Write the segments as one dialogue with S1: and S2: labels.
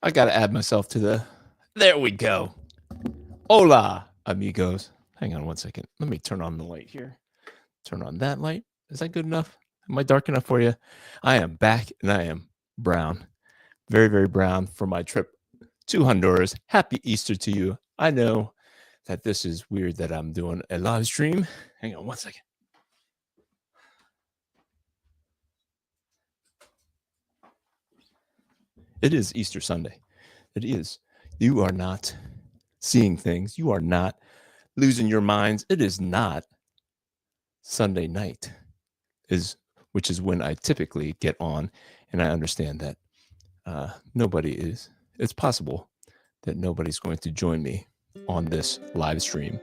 S1: I gotta add myself to the. There we go. Hola, amigos. Hang on one second. Let me turn on the light here. Turn on that light. Is that good enough? Am I dark enough for you? I am back and I am brown. Very, very brown for my trip to Honduras. Happy Easter to you. I know that this is weird that I'm doing a live stream. Hang on one second. It is Easter Sunday. It is. You are not seeing things. You are not losing your minds. It is not Sunday night, which is when I typically get on, and I understand that nobody is. It's possible that nobody's going to join me on this live stream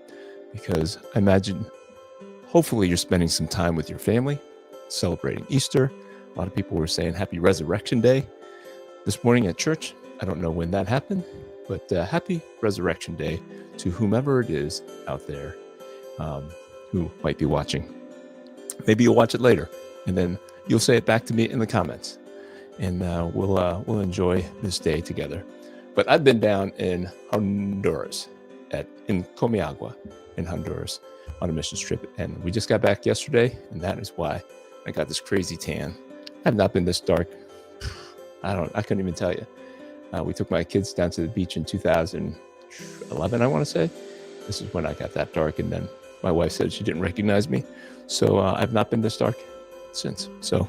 S1: because I imagine, hopefully, you're spending some time with your family, celebrating Easter. A lot of people were saying Happy Resurrection Day this morning at church. I don't know when that happened, but Happy Resurrection Day to whomever it is out there who might be watching. Maybe you'll watch it later, and then you'll say it back to me in the comments, and we'll enjoy this day together. But I've been down in Honduras, in Comiagua, in Honduras, on a mission trip, and we just got back yesterday, and that is why I got this crazy tan. I've not been this dark. I couldn't even tell you. We took my kids down to the beach in 2011, I want to say. This is when I got that dark, and then my wife said she didn't recognize me. So I've not been this dark since. So,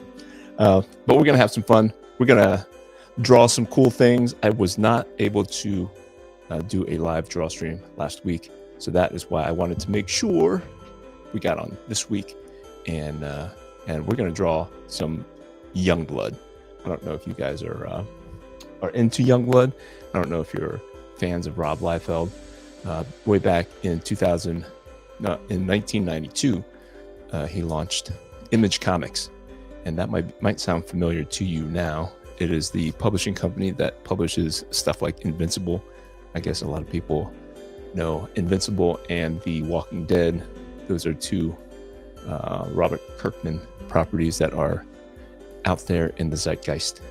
S1: but we're going to have some fun. We're going to draw some cool things. I was not able to do a live draw stream last week. So that is why I wanted to make sure we got on this week. And we're going to draw some Youngblood. I don't know if you guys are into Youngblood. I don't know if you're fans of Rob Liefeld. Way back in 1992, he launched Image Comics, and that might sound familiar to you now. It is the publishing company that publishes stuff like Invincible. I guess a lot of people know Invincible and The Walking Dead. Those are two Robert Kirkman properties that are out there in the zeitgeist.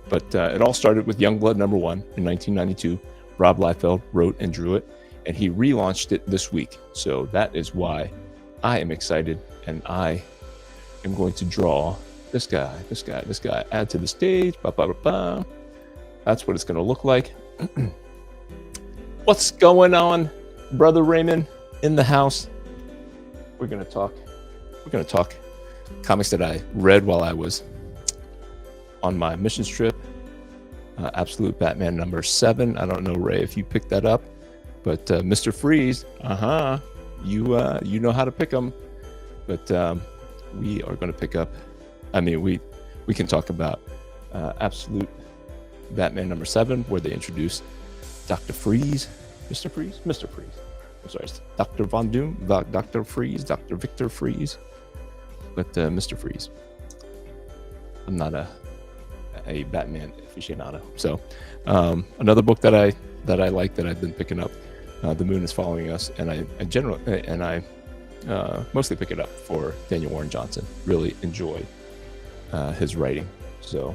S1: But it all started with Youngblood #1 in 1992. Rob Liefeld wrote and drew it, and he relaunched it this week. So that is why I am excited, and I am going to draw this guy, add to the stage, That's what it's going to look like. What's going on, Brother Raymond, in the house? We're going to talk comics that I read while I was on my missions trip. Absolute Batman #7. I don't know, Ray, if you picked that up, but Mr. Freeze, you know how to pick them. But we are going to pick up. I mean, we can talk about Absolute Batman #7, where they introduced Dr. Freeze, Mr. Freeze. I'm sorry, Dr. Von Doom, Dr. Freeze, Dr. Victor Freeze, but Mr. Freeze. I'm not a Batman aficionado. So another book that I like that I've been picking up, The Moon is Following Us, and I mostly pick it up for Daniel Warren Johnson. Really enjoy his writing, so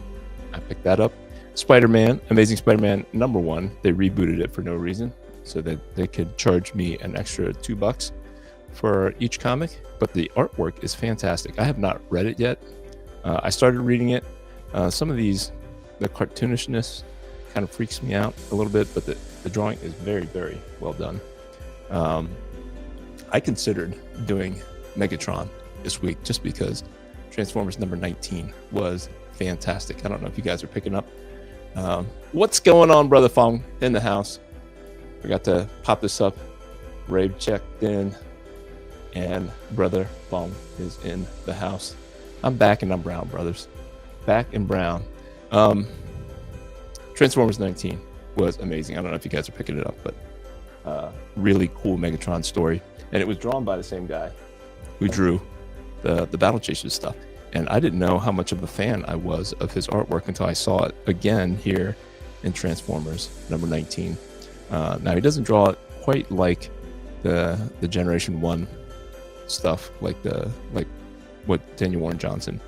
S1: I picked that up. Spider-Man, Amazing Spider-Man #1. They rebooted it for no reason, so that they could charge me an extra $2 for each comic. But the artwork is fantastic. I have not read it yet. I started reading it. Some of the cartoonishness kind of freaks me out a little bit, but the drawing is very, very well done. I considered doing Megatron this week just because Transformers #19 was fantastic. I don't know if you guys are picking up. What's going on, Brother Fong, in the house? Forgot to pop this up. Rabe checked in, and Brother Fong is in the house. I'm back and I'm brown, brothers. Back and brown. Transformers 19 was amazing. I don't know if you guys are picking it up, but really cool Megatron story. And it was drawn by the same guy who drew the Battle Chasers stuff. And I didn't know how much of a fan I was of his artwork until I saw it again here in Transformers #19. Now, he doesn't draw it quite like the Generation 1 stuff, like what Daniel Warren Johnson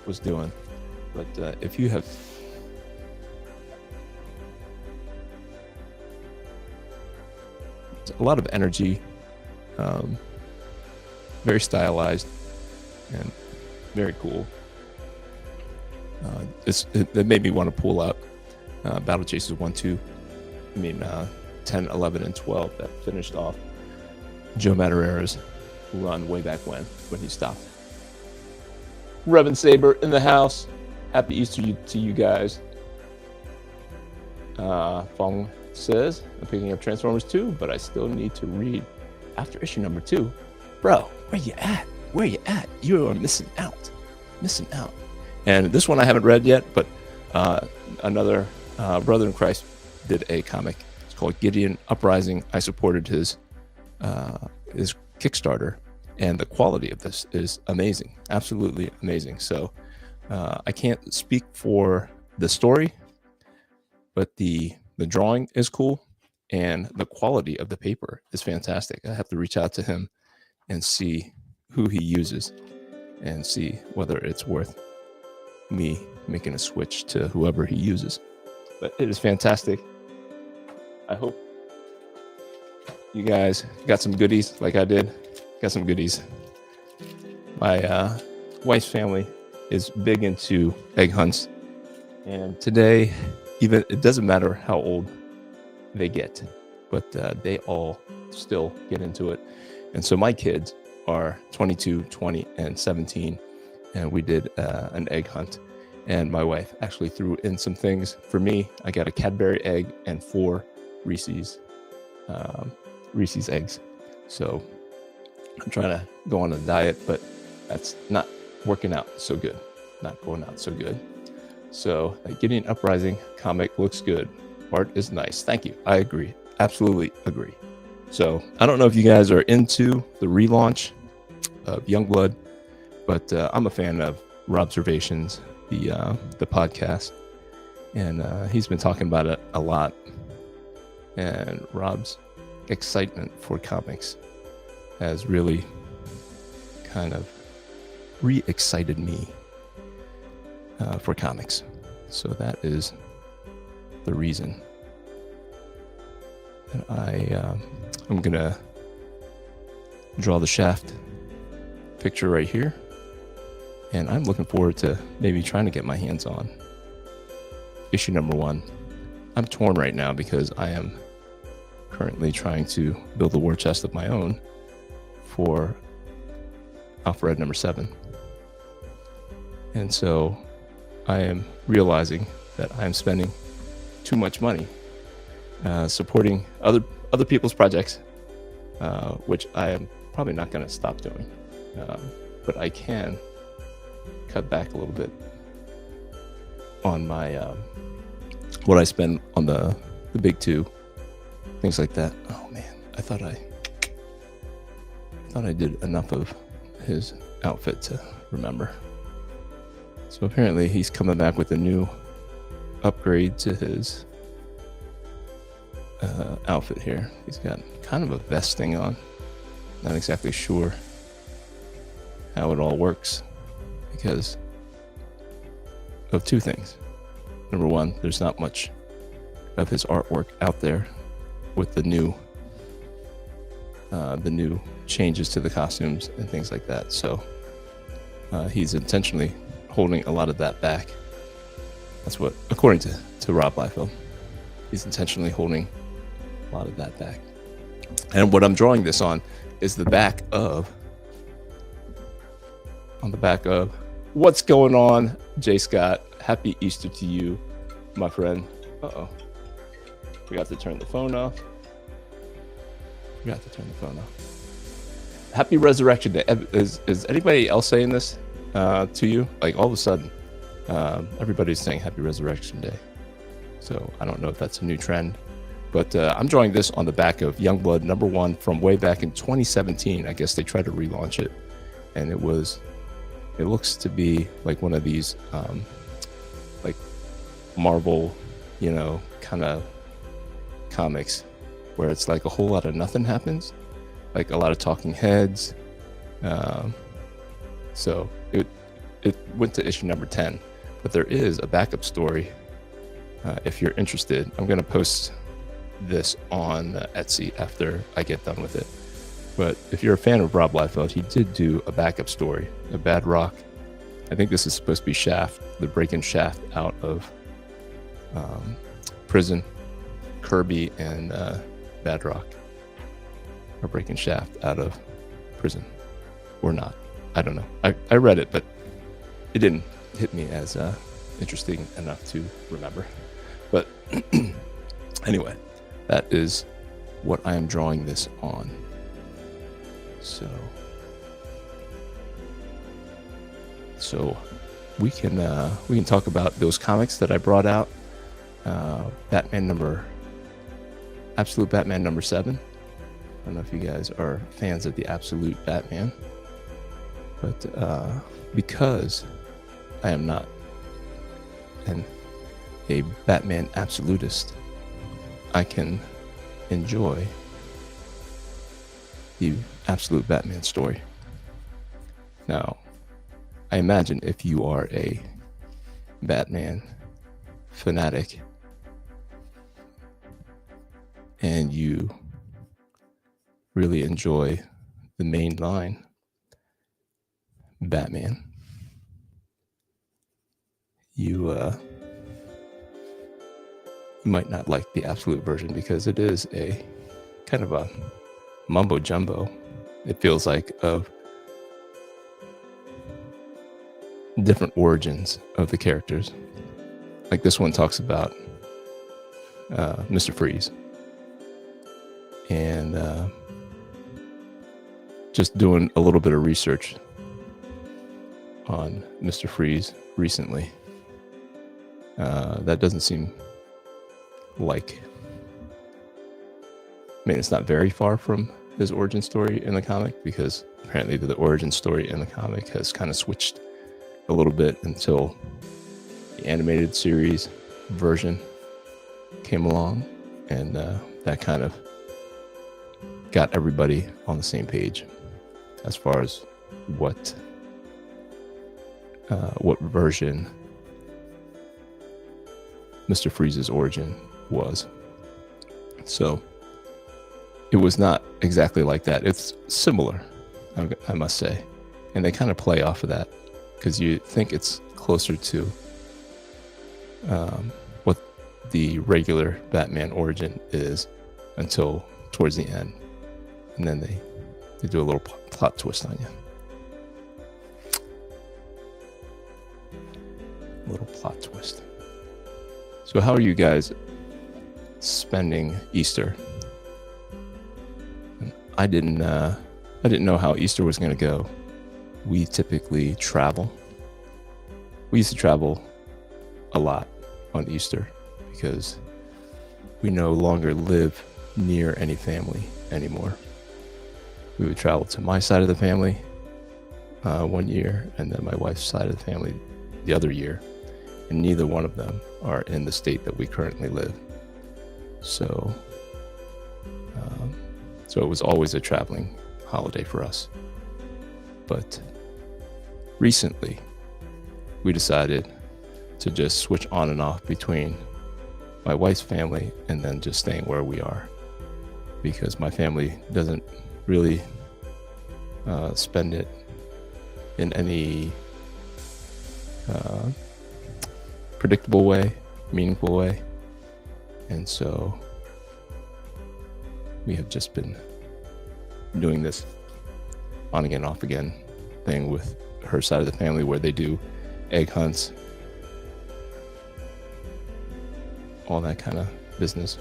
S1: was doing. But if you have... a lot of energy, very stylized, and very cool. It made me want to pull out Battle Chasers 1, 2. 10, 11, and 12 that finished off Joe Madureira's run way back when he stopped. Reverend Saber in the house. Happy Easter to you guys. Fong says, I'm picking up Transformers 2, but I still need to read after issue number 2. Bro, where you at? Where you at? You are missing out. Missing out. And this one I haven't read yet, but another brother in Christ did a comic. It's called Gideon Uprising. I supported his Kickstarter, and the quality of this is amazing. Absolutely amazing. So I can't speak for the story, but the drawing is cool, and the quality of the paper is fantastic. I have to reach out to him and see who he uses and see whether it's worth me making a switch to whoever he uses. But it is fantastic. I hope you guys got some goodies like I did. Got some goodies. My wife's family is big into egg hunts, and today, even it doesn't matter how old they get, but they all still get into it. And so my kids are 22, 20, and 17, and we did an egg hunt. And my wife actually threw in some things for me. I got a Cadbury egg and 4 Reese's eggs. So I'm trying to go on a diet, but that's not working out so good. Not going out so good. So Gideon Uprising comic looks good. Art is nice. Thank you. I agree. Absolutely agree. So I don't know if you guys are into the relaunch of Youngblood, but I'm a fan of Robservations, the podcast, and he's been talking about it a lot. And Rob's excitement for comics has really kind of re-excited me for comics. So that is the reason. And I'm gonna draw the Shaft picture right here, and I'm looking forward to maybe trying to get my hands on issue number 1. I'm torn right now because I am currently trying to build a war chest of my own for Alpha Red number 7. And so I am realizing that I'm spending too much money supporting other people's projects, which I am probably not going to stop doing. But I can cut back a little bit on my what I spend on the big 2, things like that. Oh man, I thought I did enough of his outfit to remember. So apparently he's coming back with a new upgrade to his outfit here. He's got kind of a vest thing on. Not exactly sure how it all works because of 2 things. Number 1, there's not much of his artwork out there with the new changes to the costumes and things like that. So he's intentionally holding a lot of that back. That's what, according to Rob Liefeld, he's intentionally holding a lot of that back. And what I'm drawing this on is the back of what's going on, Jay Scott. Happy Easter to you, my friend. Forgot to turn the phone off. Happy Resurrection Day. Is anybody else saying this to you? Like all of a sudden, everybody's saying Happy Resurrection Day. So I don't know if that's a new trend, but I'm drawing this on the back of Youngblood number 1 from way back in 2017. I guess they tried to relaunch it, and it looks to be like one of these like Marvel, kind of comics where it's like a whole lot of nothing happens, like a lot of talking heads. So it went to issue number 10, but there is a backup story if you're interested. I'm going to post this on Etsy after I get done with it. But if you're a fan of Rob Liefeld, he did do a backup story, a Bad Rock. I think this is supposed to be Shaft, the breaking Shaft out of prison. Kirby and Bad Rock are breaking Shaft out of prison, or not. I don't know. I read it, but it didn't hit me as interesting enough to remember. But anyway, that is what I am drawing this on. So we can talk about those comics that I brought out. Absolute Batman number 7. I don't know if you guys are fans of the Absolute Batman, but because I am not a Batman absolutist, I can enjoy the Absolute Batman story. Now, I imagine if you are a Batman fanatic and you really enjoy the mainline Batman, you might not like the Absolute version because it is a kind of a mumbo jumbo, it feels like, of different origins of the characters. Like this one talks about Mr. Freeze, and just doing a little bit of research on Mr. Freeze recently, that doesn't seem like, I mean, it's not very far from his origin story in the comic, because apparently the origin story in the comic has kind of switched a little bit until the animated series version came along, and that kind of got everybody on the same page as far as what version Mr. Freeze's origin was. So it was not exactly like that. It's similar, I must say, and they kind of play off of that, because you think it's closer to what the regular Batman origin is until towards the end, and then they do a little plot twist on you. A little plot twist. So how are you guys spending Easter? I didn't know how Easter was going to go. We typically travel. We used to travel a lot on Easter because we no longer live near any family anymore. We would travel to my side of the family one year, and then my wife's side of the family the other year, and neither one of them are in the state that we currently live. So it was always a traveling holiday for us. But recently, we decided to just switch on and off between my wife's family and then just staying where we are, because my family doesn't really spend it in any predictable way, meaningful way. And so we have just been doing this on again, off again thing with her side of the family, where they do egg hunts, all that kind of business.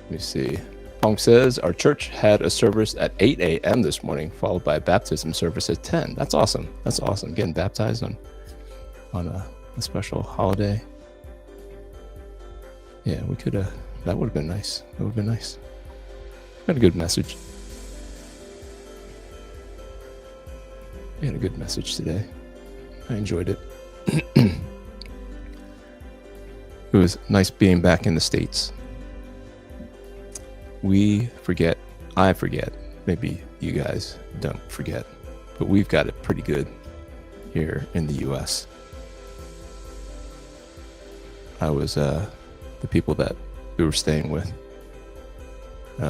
S1: Let me see. Pong says, our church had a service at 8 a.m. this morning, followed by a baptism service at 10. That's awesome. That's awesome. Getting baptized on a special holiday. Yeah, we could have. That would have been nice. That would have been nice. We had a good message. We had a good message today. I enjoyed it. It was nice being back in the States. I forget, maybe you guys don't forget, but we've got it pretty good here in the US. I was the people that we were staying with.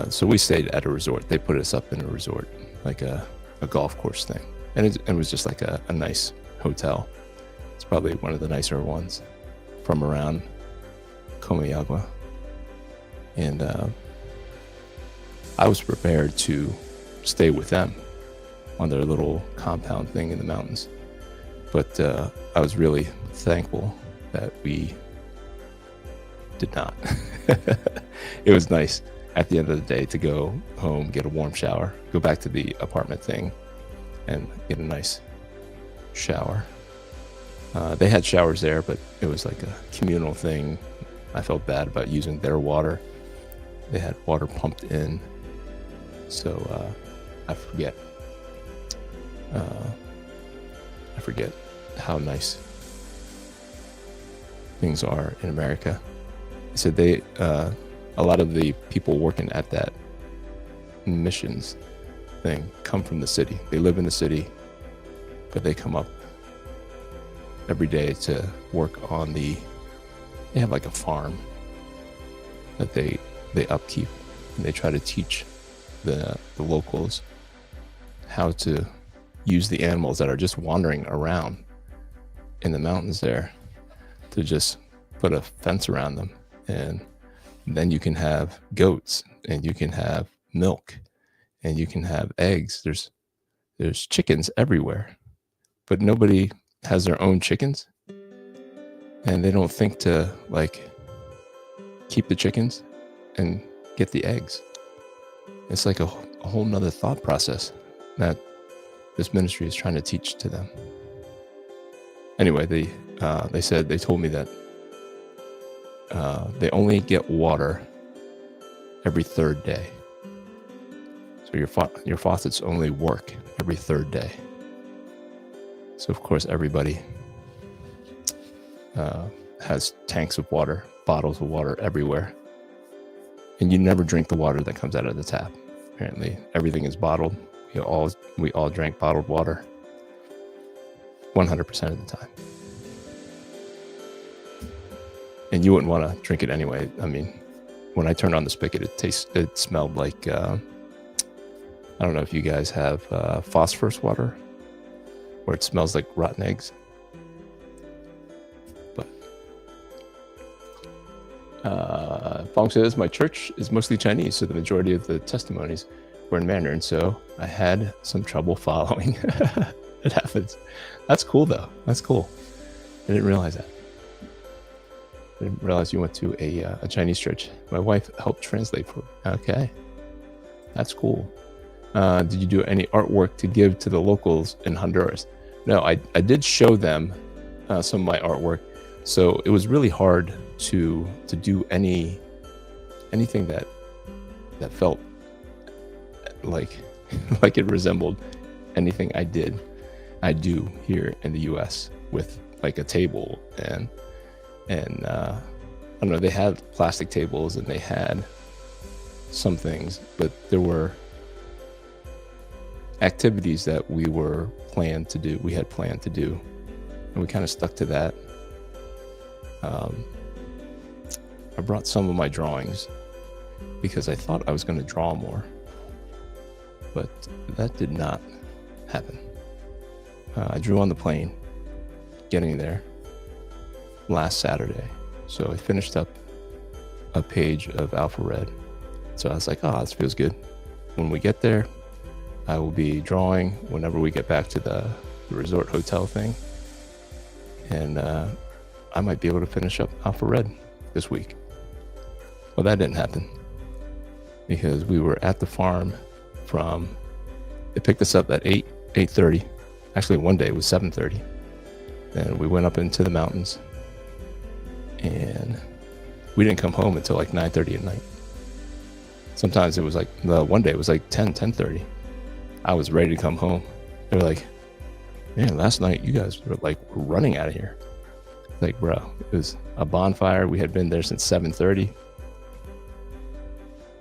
S1: So we stayed at a resort. They put us up in a resort, like a golf course thing. And it was just like a nice hotel. It's probably one of the nicer ones from around Comayagua. And I was prepared to stay with them on their little compound thing in the mountains. But I was really thankful that we did not. It was nice at the end of the day to go home, get a warm shower, go back to the apartment thing, and get a nice shower. They had showers there, but it was like a communal thing. I felt bad about using their water. They had water pumped in, so I forget how nice things are in America. So they, a lot of the people working at that missions thing come from the city. They live in the city, but they come up every day to work on they have like a farm that they upkeep, and they try to teach the locals how to use the animals that are just wandering around in the mountains there, to just put a fence around them, and then you can have goats, and you can have milk, and you can have eggs. There's chickens everywhere, but nobody has their own chickens, and they don't think to like keep the chickens and get the eggs. It's like a whole nother thought process that this ministry is trying to teach to them. Anyway, they told me that they only get water every third day. So your faucets only work every third day. So of course everybody has tanks of water, bottles of water everywhere, and you never drink the water that comes out of the tap. Apparently, everything is bottled. We all drank bottled water 100% of the time. And you wouldn't want to drink it anyway. I mean, when I turned on the spigot, it smelled like, I don't know if you guys have phosphorus water, where it smells like rotten eggs. But Fong says, my church is mostly Chinese, so the majority of the testimonies were in Mandarin, so I had some trouble following. It happens. That's cool, though. That's cool. I didn't realize that. I didn't realize you went to a Chinese church. My wife helped translate for me. Okay. That's cool. Did you do any artwork to give to the locals in Honduras? No, I did show them some of my artwork. So it was really hard to do anything that felt like like it resembled anything I do here in the US, with like a table and I don't know, they had plastic tables and they had some things, but there were activities that we had planned to do, and we kind of stuck to that. I brought some of my drawings because I thought I was going to draw more, but that did not happen. I drew on the plane getting there last Saturday, so I finished up a page of Alpha Red. So I was like, oh, this feels good. When we get there, I will be drawing whenever we get back to the resort hotel thing, and I might be able to finish up Alpha Red this week. Well, that didn't happen because we were at the farm they picked us up at 8:30. Actually, one day it was 7:30. Then we went up into the mountains, and we didn't come home until like 9:30 at night. Sometimes it was like, one day it was like 10:30. I was ready to come home. They were like, man, last night you guys were like running out of here. Like, bro, it was a bonfire. We had been there since 7:30.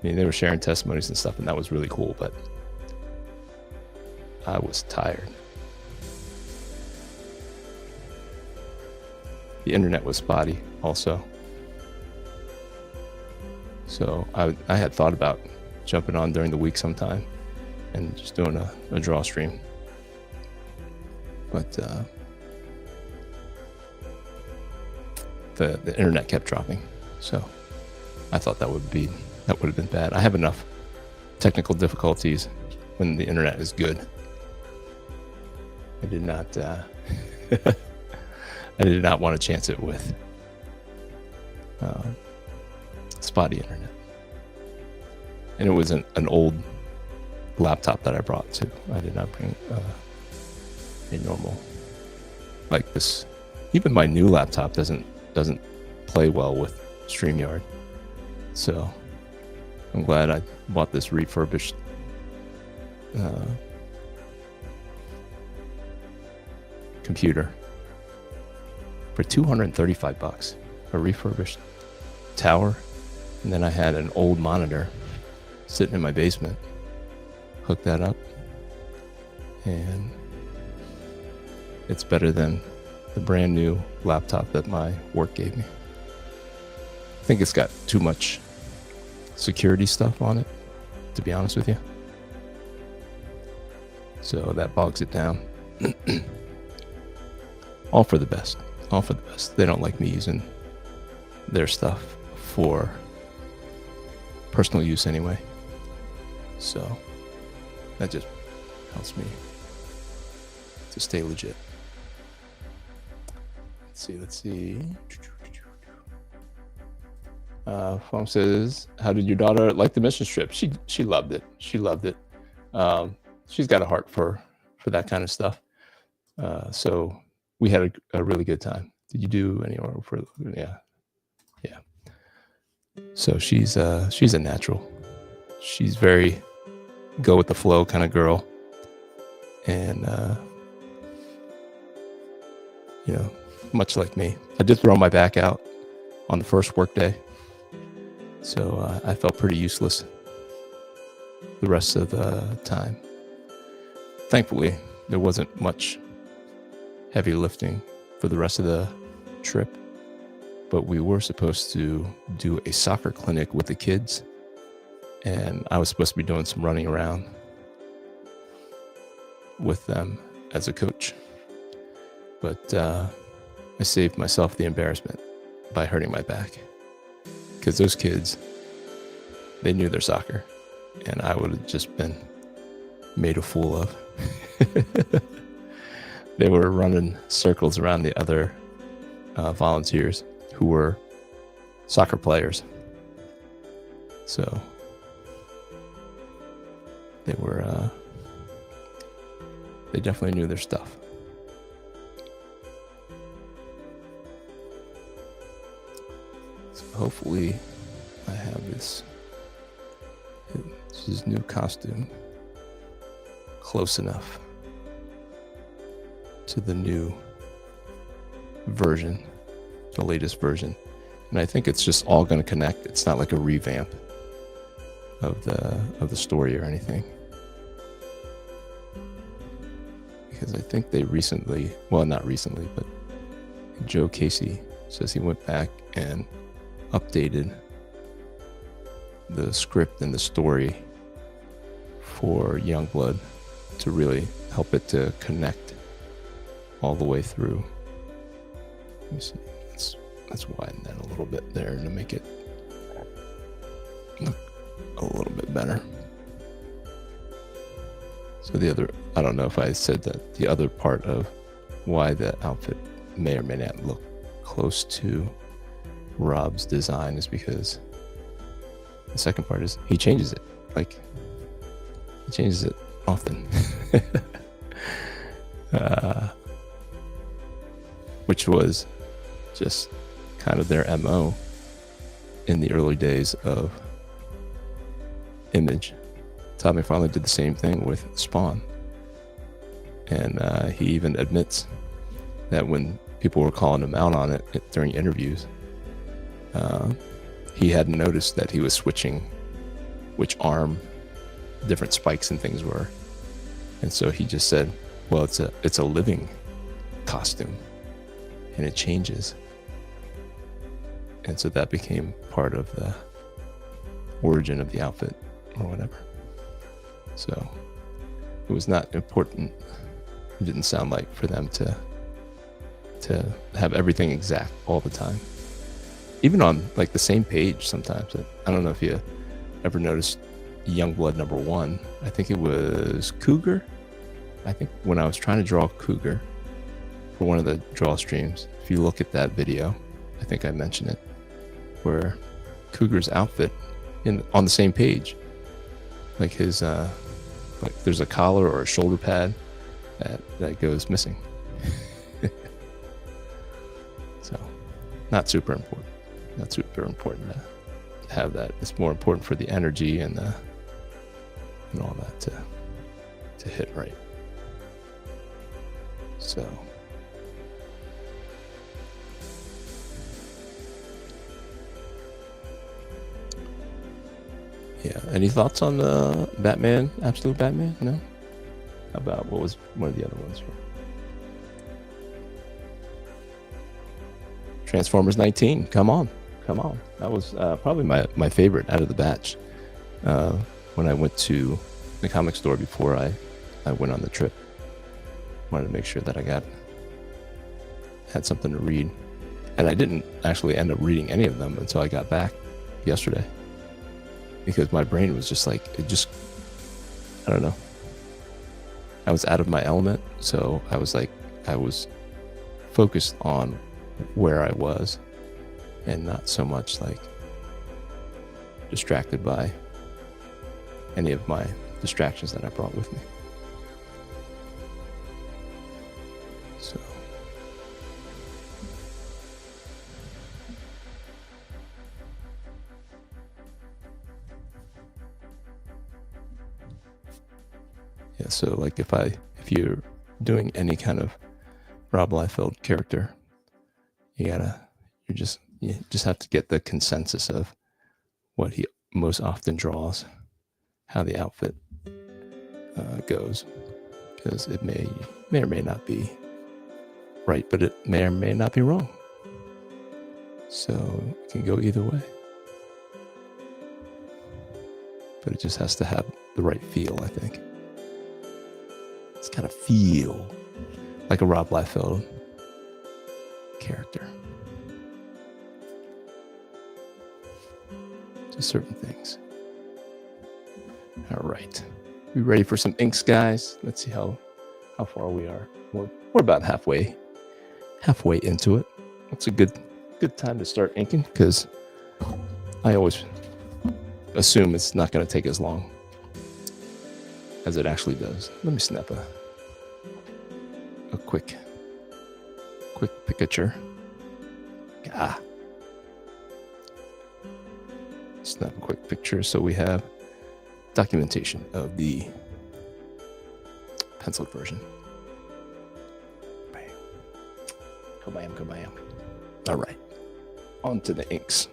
S1: I mean, they were sharing testimonies and stuff, and that was really cool, but I was tired. The internet was spotty also. So I had thought about jumping on during the week sometime and just doing a draw stream. But the internet kept dropping. So I thought that would have been bad. I have enough technical difficulties when the internet is good. I did not I did not want to chance it with spotty internet. And it was an old laptop that I brought too. I did not bring a normal, like this. Even my new laptop doesn't play well with StreamYard. So I'm glad I bought this refurbished computer for $235, a refurbished tower. And then I had an old monitor sitting in my basement, hooked that up, and it's better than the brand new laptop that my work gave me. I think it's got too much security stuff on it, to be honest with you. So that bogs it down. All for the best. All for the best. They don't like me using their stuff for personal use anyway. So that just helps me to stay legit. Let's see. Phone says, how did your daughter like the mission trip? She loved it. She loved it. She's got a heart for that kind of stuff. So we had a really good time. Did you do any or for? Yeah. So she's a natural. She's very go with the flow kind of girl, and much like me, I did throw my back out on the first work day, so I felt pretty useless the rest of the time. Thankfully, there wasn't much heavy lifting for the rest of the trip, but we were supposed to do a soccer clinic with the kids, and I was supposed to be doing some running around with them as a coach. But I saved myself the embarrassment by hurting my back, because those kids, they knew their soccer, and I would have just been made a fool of. They were running circles around the other volunteers who were soccer players. So they were, they definitely knew their stuff. So hopefully I have this new costume close enough to the new version, the latest version. And I think it's just all going to connect. It's not like a revamp of the story or anything. Because I think they recently, well, not recently, but Joe Casey says he went back and updated the script and the story for Youngblood to really help it to connect all the way through. Let me see. Let's widen that a little bit there to make it look a little bit better. So the other, I don't know if I said that, the other part of why the outfit may or may not look close to Rob's design is because the second part is he changes it. Like, he changes it often. Which was just kind of their MO in the early days of Image. Todd McFarlane did the same thing with Spawn. And he even admits that when people were calling him out on it during interviews, he hadn't noticed that he was switching which arm different spikes and things were. And so he just said, well, it's a living costume and it changes. And so that became part of origin of the outfit or whatever. So it was not important. It didn't sound like for them to have everything exact all the time. Even on like the same page sometimes. I don't know if you ever noticed Youngblood #1. I think it was Cougar. I think when I was trying to draw Cougar for one of the draw streams, if you look at that video, I think I mentioned it, where Cougar's outfit on the same page, like his like there's a collar or a shoulder pad that goes missing. So not super important to have that. It's more important for the energy and all that to hit right. So yeah, any thoughts on the Batman, Absolute Batman? No? How about what was one of the other ones here? Transformers 19, come on. That was probably my favorite out of the batch. When I went to the comic store before I went on the trip, wanted to make sure that I had something to read. And I didn't actually end up reading any of them until I got back yesterday, because my brain was just like, I don't know. I was out of my element, so I was focused on where I was and not so much like distracted by any of my distractions that I brought with me. So yeah, so like if you're doing any kind of Rob Liefeld character, you just have to get the consensus of what he most often draws, how the outfit goes, because it may or may not be right, but it may or may not be wrong. So it can go either way. But it just has to have the right feel, I think. It's got to feel like a Rob Liefeld character. To certain things. All right. We ready for some inks, guys? Let's see how far we are. We're about halfway into it. It's a good time to start inking, because I always assume it's not going to take as long as it actually does. Let me snap a quick picture. Snap a quick picture so we have documentation of the penciled version. Bam. Kabam. All right. On to the inks.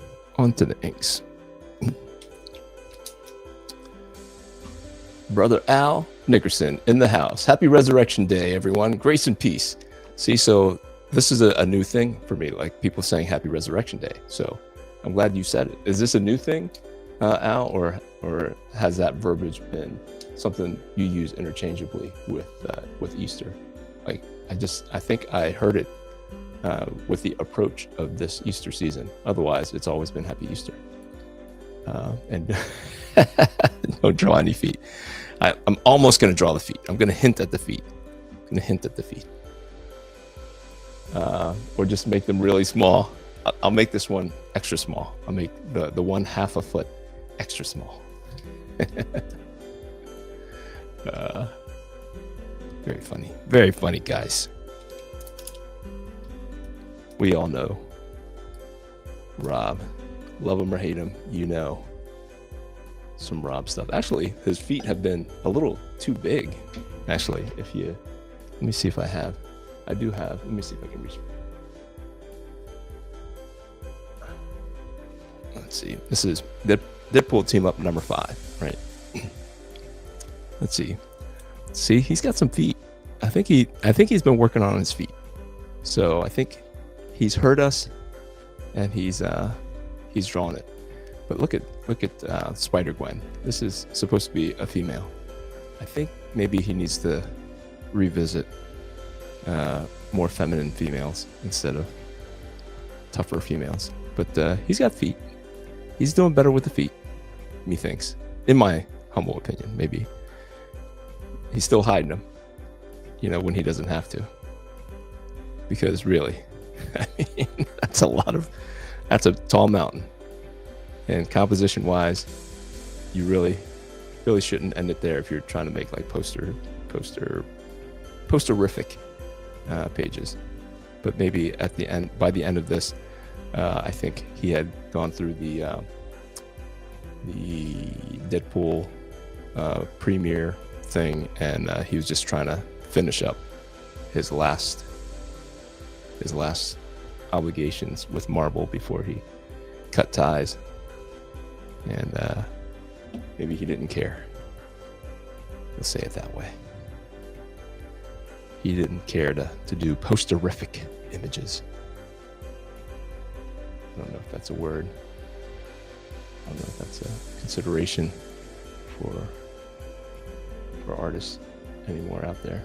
S1: Brother Al Nickerson in the house. Happy Resurrection Day, everyone. Grace and peace. See, so this is a new thing for me, like people saying Happy Resurrection Day. So I'm glad you said it. Is this a new thing, Al, or has that verbiage been something you use interchangeably with Easter? Like I think I heard it with the approach of this Easter season. Otherwise, it's always been Happy Easter. And don't draw any feet. I'm almost going to draw the feet. I'm going to hint at the feet. Or just make them really small. I'll make this one extra small. I'll make the one half a foot extra small. Very funny, guys. We all know Rob. Love him or hate him, you know some Rob stuff. Actually, his feet have been a little too big. Actually, let me see if I have. I do have. Let me see if I can reach. Let's see. This is Deadpool team up number 5, right? Let's see. See, he's got some feet. I think he's been working on his feet. So I think he's heard us, and he's drawn it. But look at Spider Gwen. This is supposed to be a female. I think maybe he needs to revisit more feminine females instead of tougher females. But he's got feet. He's doing better with the feet, methinks, in my humble opinion. Maybe he's still hiding them, when he doesn't have to. Because really, I mean, that's a tall mountain. And composition wise, you really shouldn't end it there if you're trying to make like posterific pages. But maybe by the end of this, I think he had gone through the Deadpool premiere thing, and he was just trying to finish up his last obligations with Marvel before he cut ties. And maybe he didn't care. Let's say it that way. He didn't care to do posterific images. I don't know if that's a word. I don't know if that's a consideration for artists anymore out there.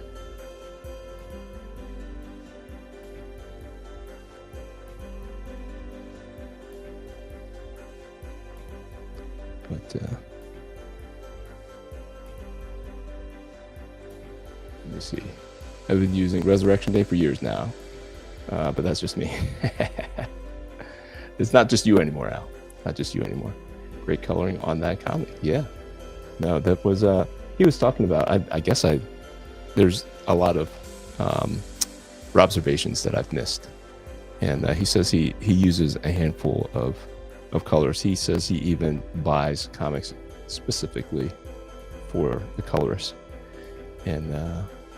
S1: But let me see. I've been using Resurrection Day for years now, but that's just me. It's not just you anymore, Al. Not just you anymore. Great coloring on that comic. Yeah. No, that was he was talking about. I guess there's a lot of observations that I've missed, and he says he uses a handful of colors. He says he even buys comics specifically for the colorists, and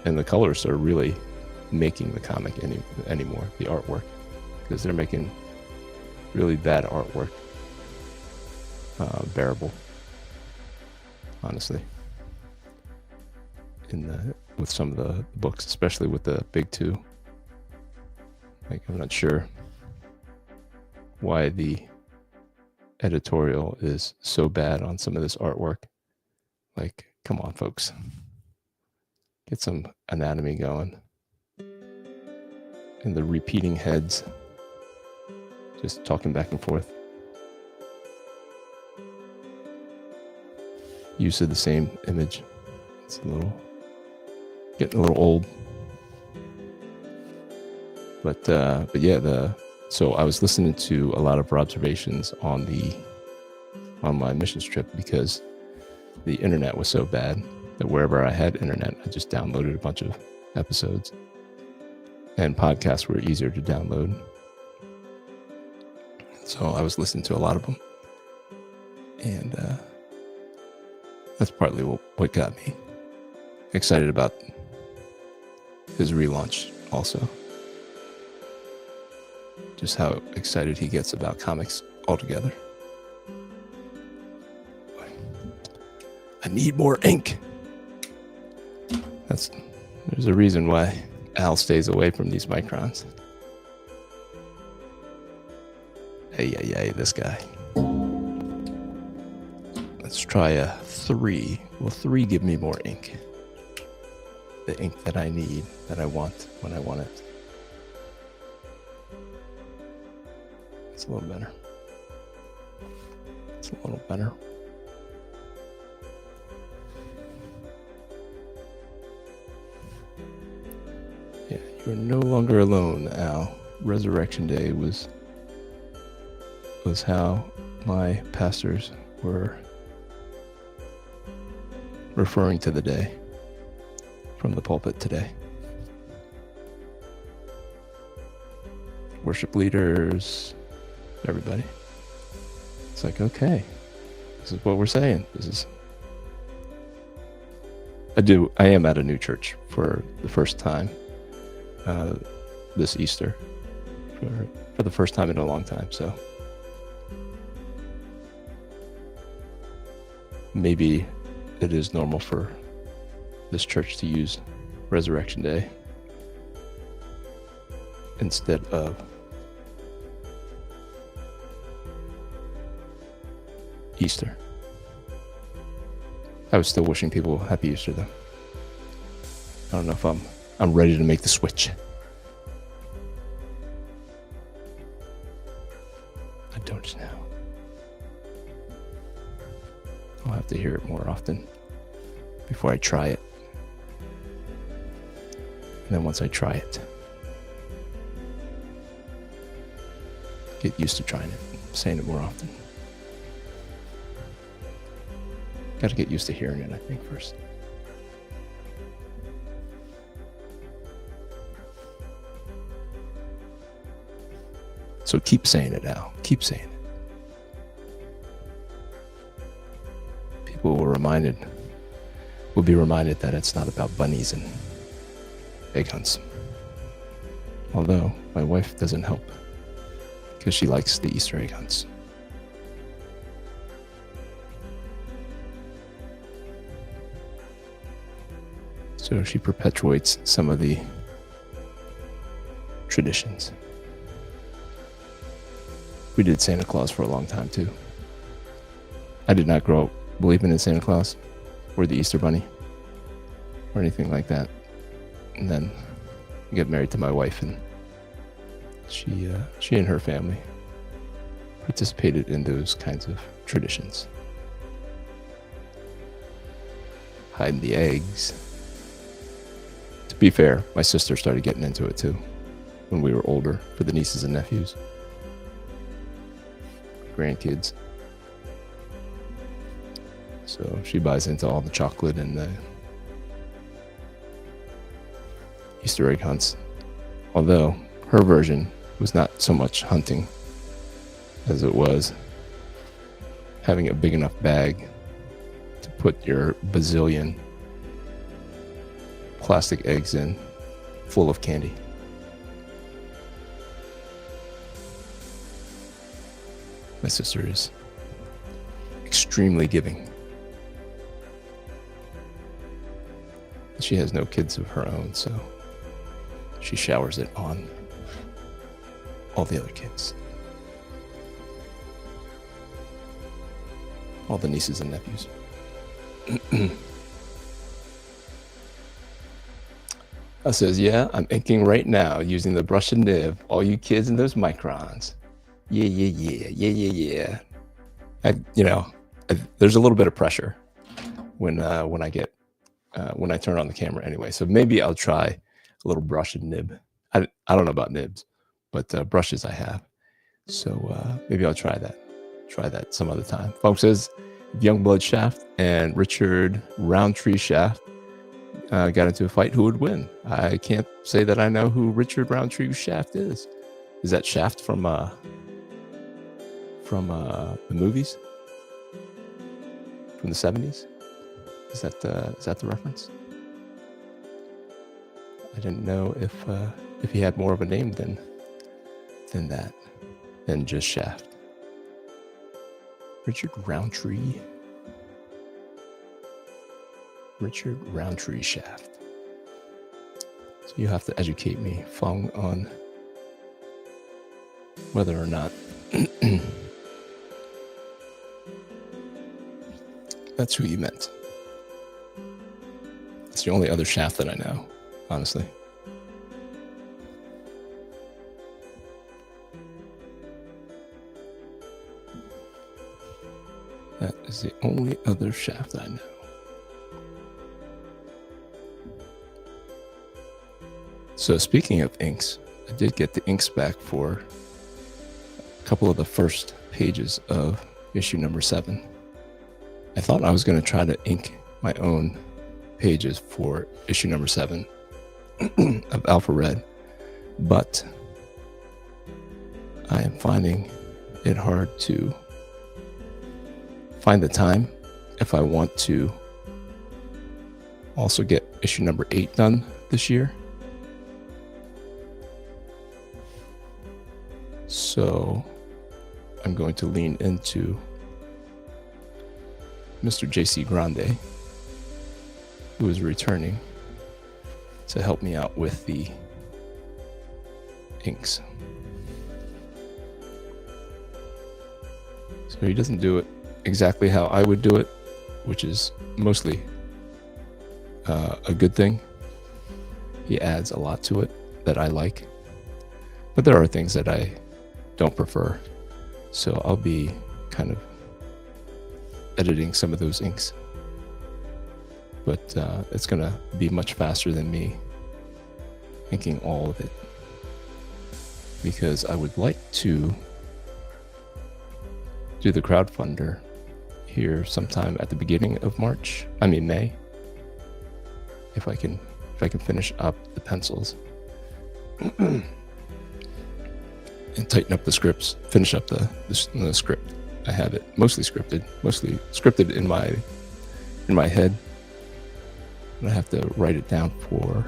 S1: the colorists are really making the comic anymore, the artwork, because they're making really bad artwork bearable, honestly. With some of the books, especially with the big two, like I'm not sure why the editorial is so bad on some of this artwork. Like, come on, folks, get some anatomy going. And the repeating heads, just talking back and forth. Use of the same image. It's getting a little old. But yeah, so I was listening to a lot of observations on my missions trip, because the internet was so bad that wherever I had internet, I just downloaded a bunch of episodes, and podcasts were easier to download. So I was listening to a lot of them, and that's partly what got me excited about his relaunch also. Just how excited he gets about comics altogether. I need more ink. There's a reason why Al stays away from these microns. Hey, this guy. Let's try a 3. Will 3 give me more ink? The ink that I need, that I want when I want it. It's a little better. It's a little better. Yeah, you're no longer alone, Al. Resurrection Day was how my pastors were referring to the day from the pulpit today. Worship leaders, everybody. It's like, okay, this is what we're saying. I am at a new church for the first time this Easter, for the first time in a long time. So maybe it is normal for this church to use Resurrection Day instead of Easter. I was still wishing people happy Easter though. I don't know if I'm ready to make the switch. I don't know. I'll have to hear it more often before I try it. And then once I try it, get used to trying it, saying it more often. Got to get used to hearing it, I think, first. So keep saying it, Al. Keep saying it. People will be reminded that it's not about bunnies and egg hunts. Although my wife doesn't help because she likes the Easter egg hunts. So she perpetuates some of the traditions. We did Santa Claus for a long time too. I did not grow up believing in Santa Claus or the Easter Bunny or anything like that. And then I got married to my wife, and she and her family participated in those kinds of traditions. Hiding the eggs. To be fair, my sister started getting into it too when we were older for the nieces and nephews, grandkids. So she buys into all the chocolate and the Easter egg hunts. Although her version was not so much hunting as it was having a big enough bag to put your bazillion plastic eggs in, full of candy. My sister is extremely giving. She has no kids of her own, so she showers it on all the other kids. All the nieces and nephews. I says, yeah, I'm inking right now using the brush and nib. All you kids in those microns. Yeah. There's a little bit of pressure when I turn on the camera anyway. So maybe I'll try a little brush and nib. I don't know about nibs, but brushes I have. So maybe I'll try that some other time. Folks says Youngblood Shaft and Richard Roundtree Shaft got into a fight. Who would win? I can't say that I know who Richard Roundtree Shaft is. Is that Shaft from the movies from the 70s? Is that the reference? I didn't know if he had more of a name than just Shaft. Richard Roundtree Shaft. So you have to educate me, Fong, on whether or not that's who you meant. It's the only other Shaft that I know, honestly. That is the only other Shaft I know. So speaking of inks, I did get the inks back for a couple of the first pages of issue number 7. I thought I was going to try to ink my own pages for issue number 7 of Alpha Red, but I am finding it hard to find the time if I want to also get issue number 8 done this year. So I'm going to lean into Mr. JC Grande, who is returning to help me out with the inks. So he doesn't do it exactly how I would do it, which is mostly a good thing. He adds a lot to it that I like, but there are things that I don't prefer. So I'll be kind of editing some of those inks, but it's going to be much faster than me inking all of it, because I would like to do the crowdfunder here sometime at the beginning of May, if I can finish up the pencils and tighten up the scripts, finish up the script. I have it mostly scripted in my head, and I have to write it down for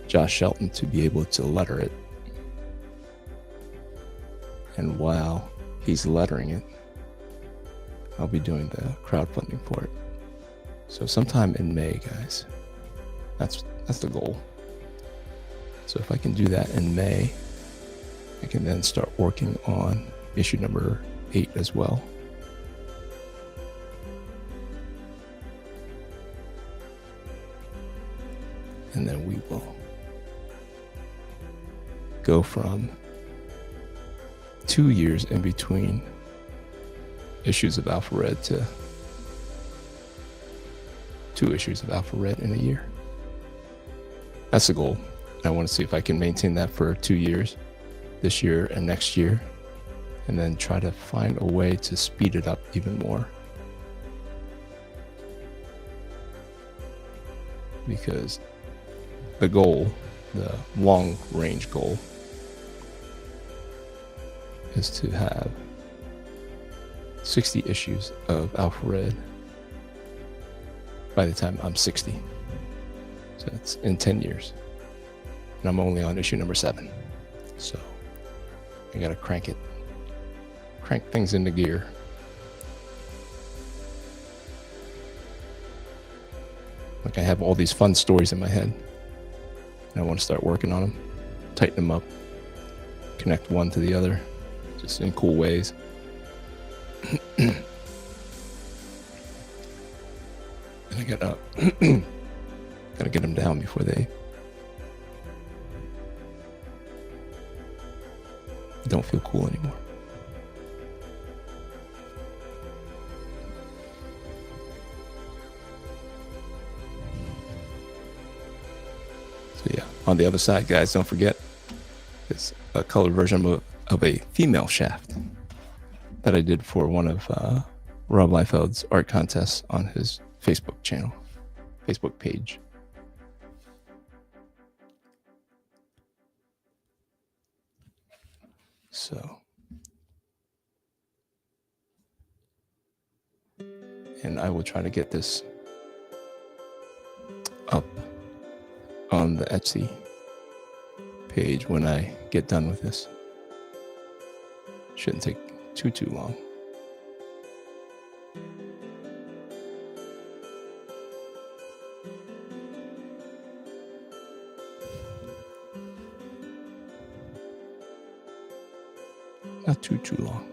S1: Josh Shelton to be able to letter it. And while he's lettering it, I'll be doing the crowdfunding for it. So sometime in May, guys. That's the goal. So if I can do that in May, I can then start working on issue number 8 as well. And then we will go from 2 years in between issues of Alpha Red to 2 issues of Alpha Red in a year. That's the goal. I want to see if I can maintain that for 2 years, this year and next year, and then try to find a way to speed it up even more. Because the goal, the long range goal, is to have 60 issues of Alpha Red by the time I'm 60. So that's in 10 years. And I'm only on issue number 7. So I gotta crank things into gear. Like, I have all these fun stories in my head, and I want to start working on them, tighten them up, connect one to the other, just in cool ways. And I gotta get them down before they don't feel cool anymore. So yeah, on the other side, guys, don't forget, it's a colored version of a female shaft that I did for one of Rob Liefeld's art contests on his Facebook page. So, and I will try to get this up on the Etsy page when I get done with this. Shouldn't take too long. Not too long.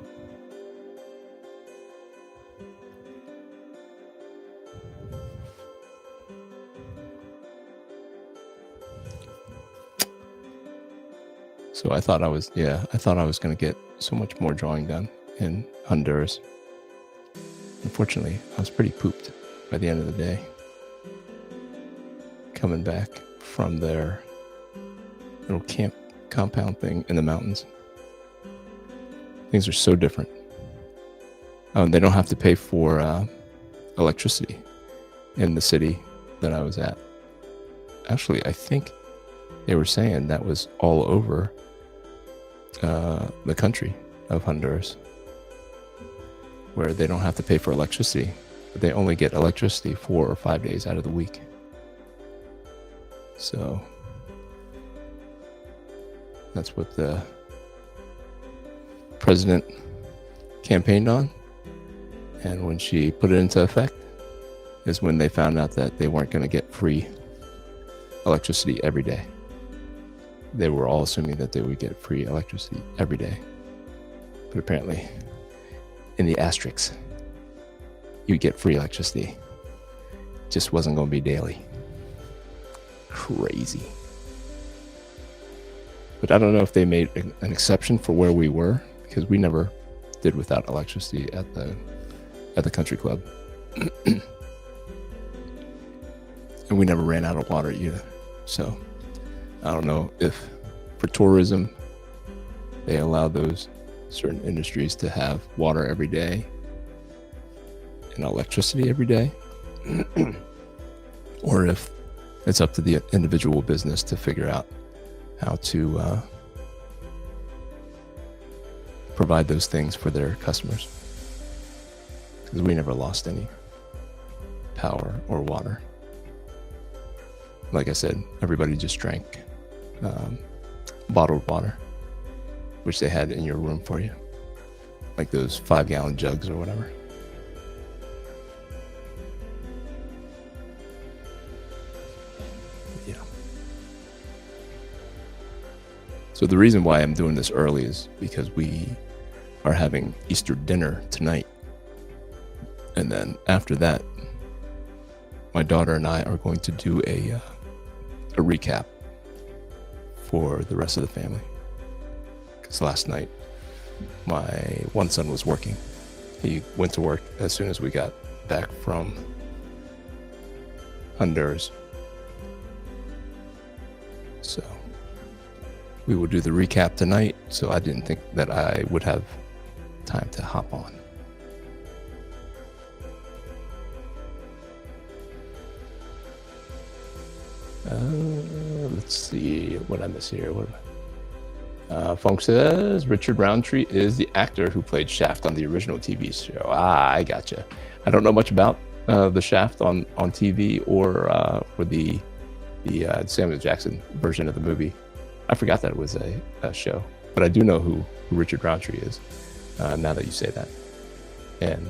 S1: So I thought I was going to get so much more drawing done in Honduras. Unfortunately, I was pretty pooped by the end of the day. Coming back from their little camp compound thing in the mountains. Things are so different. They don't have to pay for electricity in the city that I was at. Actually, I think they were saying that was all over the country of Honduras, where they don't have to pay for electricity, but they only get electricity 4 or 5 days out of the week. So that's what the president campaigned on, and when she put it into effect is when they found out that they weren't going to get free electricity every day. They were all assuming that they would get free electricity every day, but apparently in the asterisks you'd get free electricity. Just wasn't going to be daily. Crazy. But I don't know if they made an exception for where we were, because we never did without electricity at the country club. And we never ran out of water either. So I don't know if for tourism they allow those certain industries to have water every day and electricity every day, or if it's up to the individual business to figure out how to provide those things for their customers, because we never lost any power or water. Like I said, everybody just drank bottled water, which they had in your room for you, like those 5-gallon jugs or whatever. Yeah. So the reason why I'm doing this early is because we are having Easter dinner tonight. And then after that, my daughter and I are going to do a recap for the rest of the family. Because last night, my one son was working. He went to work as soon as we got back from Honduras. So we will do the recap tonight, so I didn't think that I would have time to hop on. Let's see what I miss here. Funk says Richard Roundtree is the actor who played Shaft on the original TV show. I gotcha. I don't know much about the Shaft on TV or the Samuel Jackson version of the movie. I forgot that it was a show, but I do know who Richard Roundtree is now that you say that, and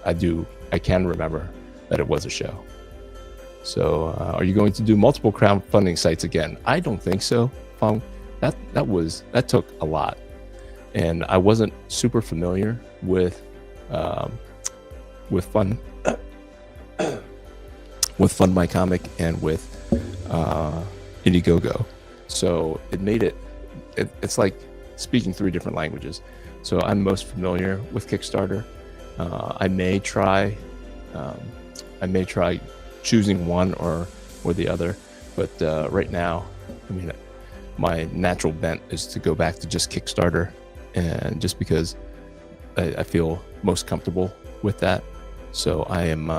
S1: I can remember that it was a show. So are you going to do multiple crowdfunding sites again? I don't think so, Fong. That took a lot, and I wasn't super familiar with Fund My Comic and with Indiegogo. So it made it's like speaking 3 different languages. So I'm most familiar with Kickstarter. I may try choosing one or the other, but right now, I mean, my natural bent is to go back to just Kickstarter, and just because I feel most comfortable with that. So I'm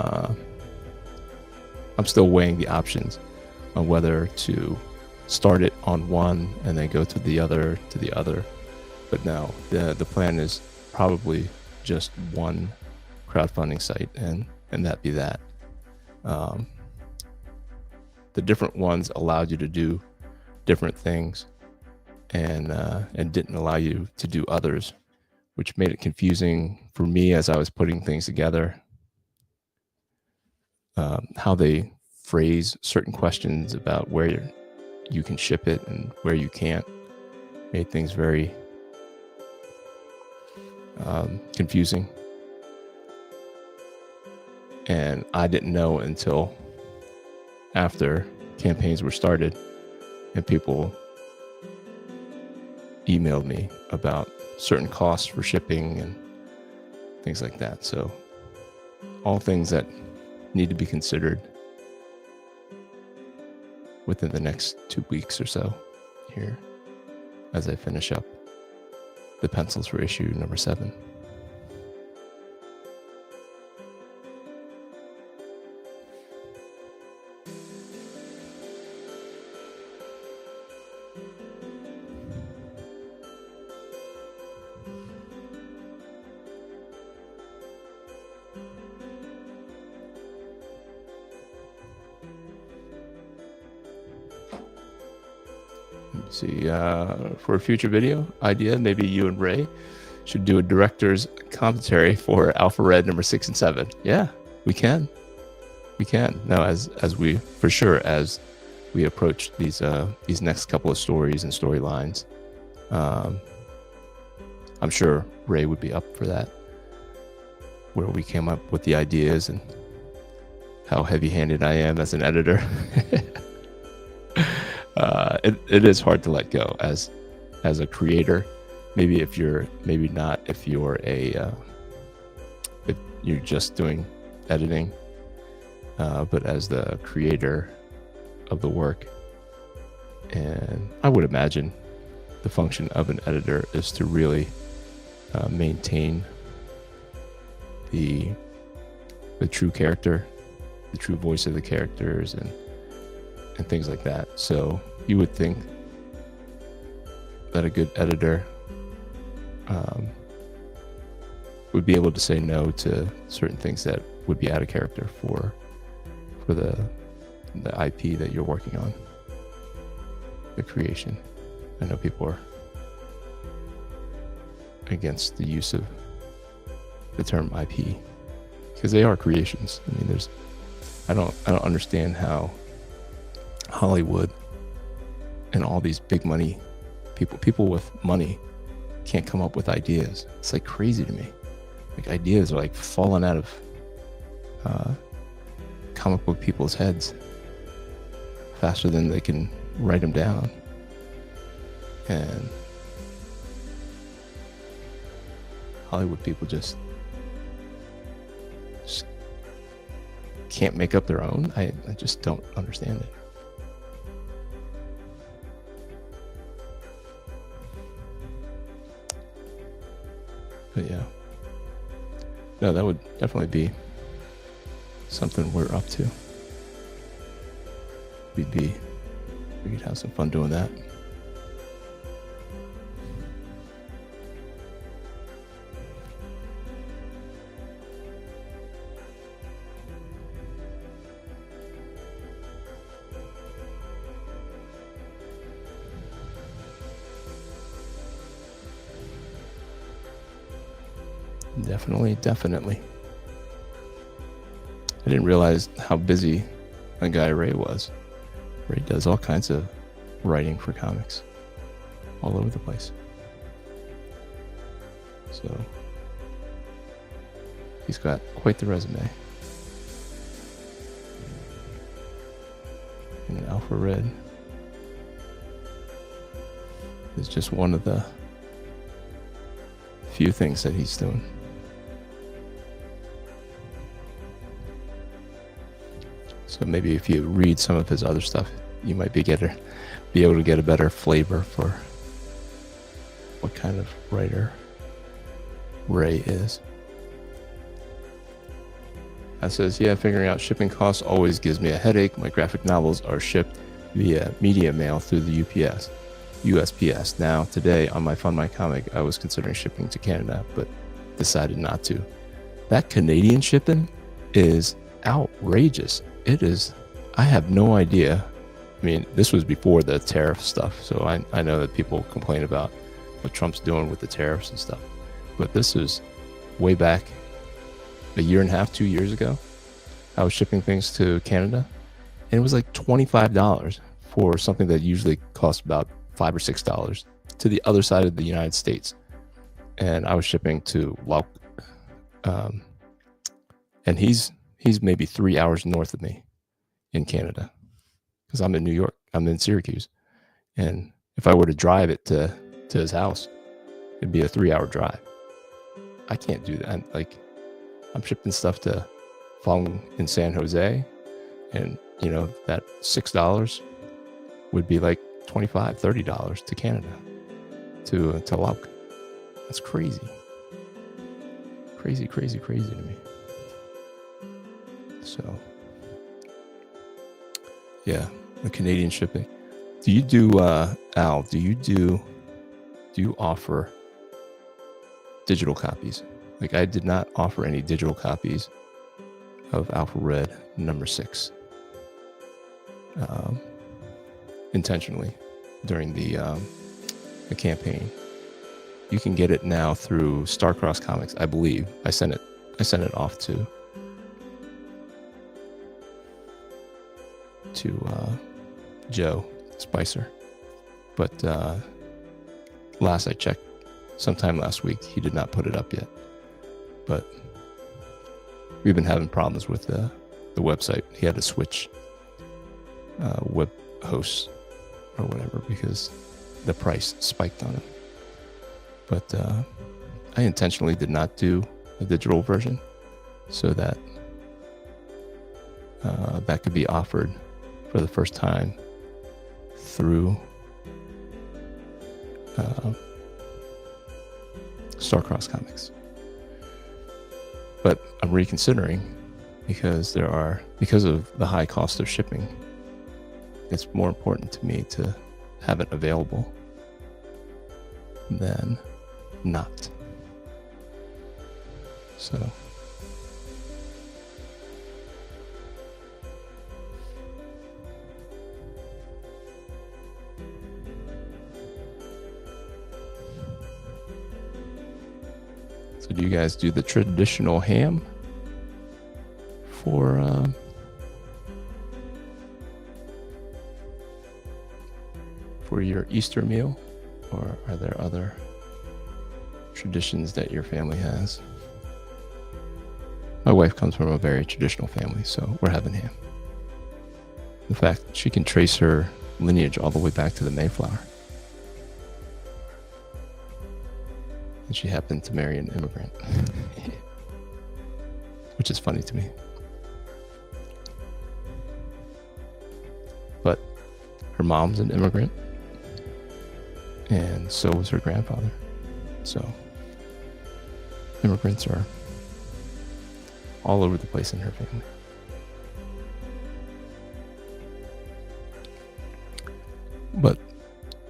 S1: still weighing the options on whether to start it on one and then go to the other. But no, the plan is probably just one crowdfunding site, and that be that. The different ones allowed you to do different things, and didn't allow you to do others, which made it confusing for me as I was putting things together. How they phrase certain questions about where you can ship it and where you can't made things very confusing. And I didn't know until after campaigns were started and people emailed me about certain costs for shipping and things like that. So all things that need to be considered within the next 2 weeks or so here as I finish up the pencils for issue number 7. See, for a future video idea, maybe you and Ray should do a director's commentary for Alpha Red number 6 and 7. Yeah, we can. Now, as we for sure as we approach these next couple of stories and storylines, I'm sure Ray would be up for that. where we came up with the ideas and how heavy-handed I am as an editor. It is hard to let go as a creator. Maybe if you're if you're just doing editing, but as the creator of the work, and I would imagine the function of an editor is to really maintain the true character, the true voice of the characters, and things like that. So you would think that a good editor would be able to say no to certain things that would be out of character for the IP that you're working on, the creation. I know people are against the use of the term IP because they are creations. I mean, I don't understand how Hollywood and all these big money people with money can't come up with ideas. It's like crazy to me. Like ideas are like falling out of comic book people's heads faster than they can write them down. And Hollywood people just can't make up their own. I just don't understand it. But yeah, no, that would definitely be something we're up to. We could have some fun doing that. Definitely. I didn't realize how busy my guy Ray was. Ray does all kinds of writing for comics all over the place. So he's got quite the resume. And Alpha Red is just one of the few things that he's doing. So maybe if you read some of his other stuff, you might be able to get a better flavor for what kind of writer Ray is. That says, yeah, figuring out shipping costs always gives me a headache. My graphic novels are shipped via media mail through the USPS. Now, today on my Fund My Comic, I was considering shipping to Canada, but decided not to. That Canadian shipping is outrageous. It is. I have no idea. I mean, this was before the tariff stuff, so I know that people complain about what Trump's doing with the tariffs and stuff. But this is way back a year and a half, 2 years ago. I was shipping things to Canada, and it was like $25 for something that usually costs about $5 or $6 to the other side of the United States. And I was shipping to Lauk, and he's maybe 3 hours north of me in Canada, because I'm in New York. I'm in Syracuse, and if I were to drive it to his house, it'd be a 3-hour drive. I can't do that. Like, I'm shipping stuff to Fong in San Jose, and that $6 would be like $25, $30 to Canada, to Lauk. That's crazy to me. So, yeah, the Canadian shipping. Do you do, Al, do you offer digital copies? Like, I did not offer any digital copies of Alpha Red #6 intentionally during the campaign. You can get it now through Starcross Comics, I believe. I sent it off to Joe Spicer, but last I checked, sometime last week, he did not put it up yet. But we've been having problems with the website. He had to switch web hosts or whatever because the price spiked on it. But I intentionally did not do a digital version so that that could be offered for the first time through Starcross Comics. But I'm reconsidering because of the high cost of shipping. It's more important to me to have it available than not. So do you guys do the traditional ham for your Easter meal, or are there other traditions that your family has? My wife comes from a very traditional family, so we're having ham. In fact, she can trace her lineage all the way back to the Mayflower. And she happened to marry an immigrant, which is funny to me. But her mom's an immigrant, and so was her grandfather. So immigrants are all over the place in her family. But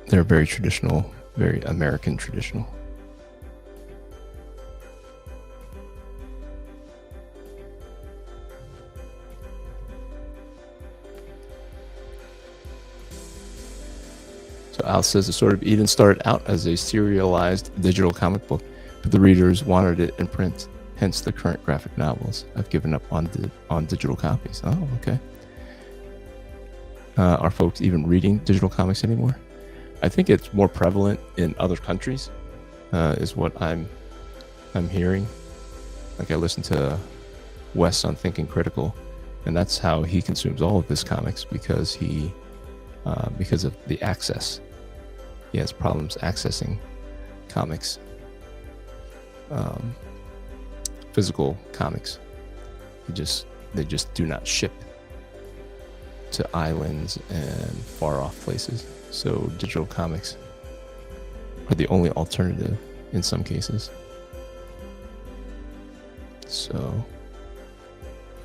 S1: they're very traditional, very American traditional. So Al says, The Sword of Eden started out as a serialized digital comic book, but the readers wanted it in print, hence the current graphic novels. I've given up on digital copies. Oh, okay. Are folks even reading digital comics anymore? I think it's more prevalent in other countries, is what I'm hearing. Like I listen to Wes on Thinking Critical, and that's how he consumes all of his comics because of the access. He has problems accessing comics, physical comics. They just do not ship to islands and far off places. So digital comics are the only alternative in some cases. So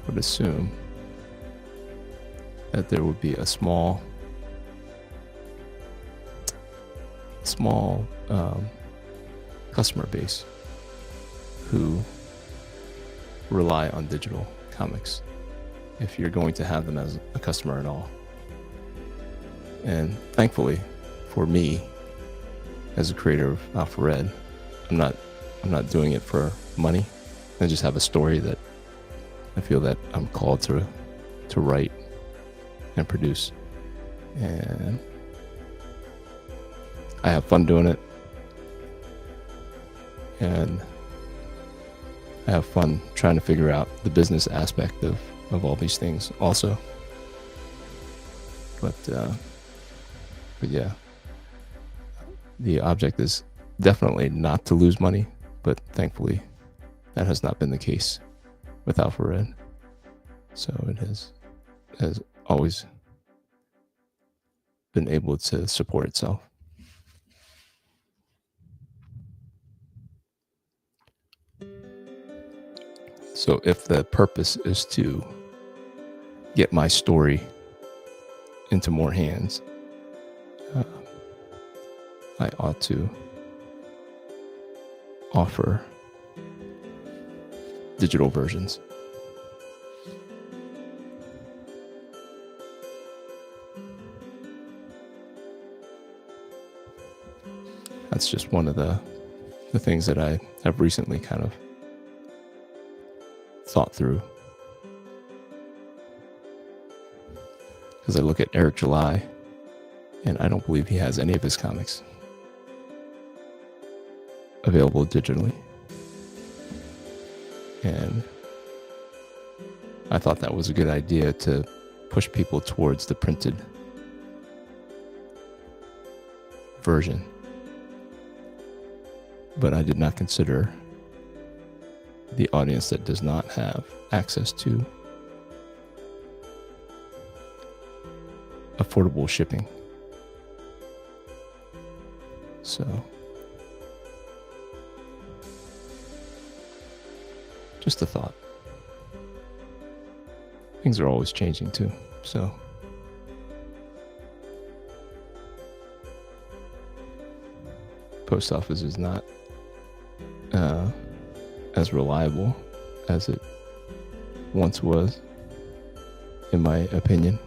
S1: I would assume that there would be a small customer base who rely on digital comics if you're going to have them as a customer at all. And thankfully for me, as a creator of Alpha Red, I'm not doing it for money. I just have a story that I feel that I'm called to write and produce, and I have fun doing it, and I have fun trying to figure out the business aspect of all these things also. But yeah, the object is definitely not to lose money, but thankfully that has not been the case with Alpha Red. So it has always been able to support itself. So if the purpose is to get my story into more hands, I ought to offer digital versions. That's just one of the things that I have recently kind of thought through. Because I look at Eric July, and I don't believe he has any of his comics available digitally. And I thought that was a good idea to push people towards the printed version. But I did not consider the audience that does not have access to affordable shipping. So, just a thought. Things are always changing too, so post office is not as reliable as it once was, in my opinion.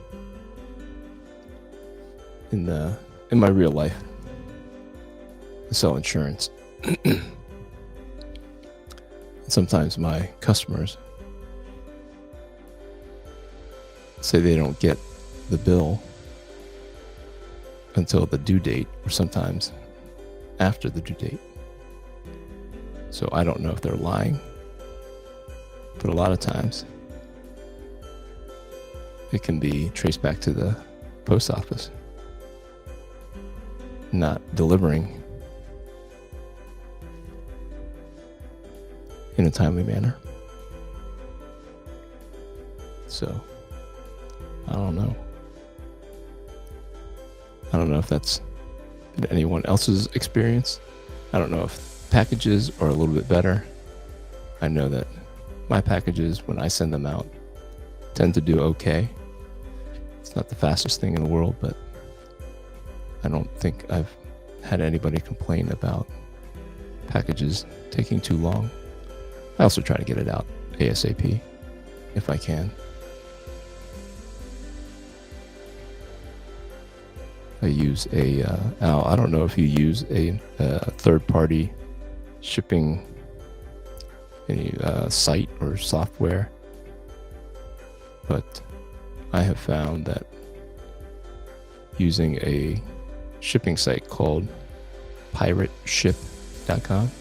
S1: In my real life, I sell insurance. Sometimes my customers say they don't get the bill until the due date, or sometimes after the due date. So I don't know if they're lying, but a lot of times it can be traced back to the post office not delivering in a timely manner. So I don't know. I don't know if that's anyone else's experience. I don't know if packages are a little bit better. I know that my packages, when I send them out, tend to do okay. It's not the fastest thing in the world, but I don't think I've had anybody complain about packages taking too long. I also try to get it out ASAP if I can. I use Al, I don't know if you use a third-party shipping site or software, but I have found that using a shipping site called pirateship.com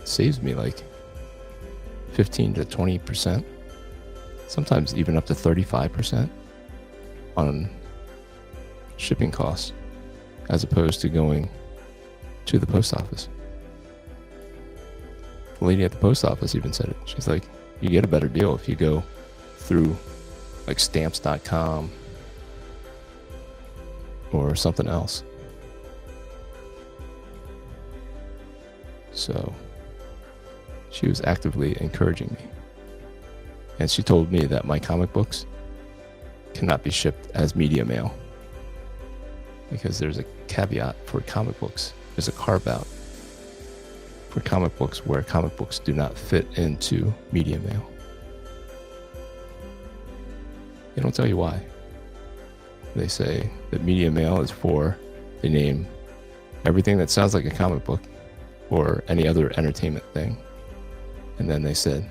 S1: saves me like 15 to 20%, sometimes even up to 35% on shipping costs, as opposed to going to the post office. The lady at the post office even said it. She's like, you get a better deal if you go through like stamps.com or something else. So she was actively encouraging me. And she told me that my comic books cannot be shipped as media mail, because there's a caveat for comic books. There's a carve out for comic books where comic books do not fit into media mail. They don't tell you why. They say that media mail is for, they name everything that sounds like a comic book or any other entertainment thing. And then they said,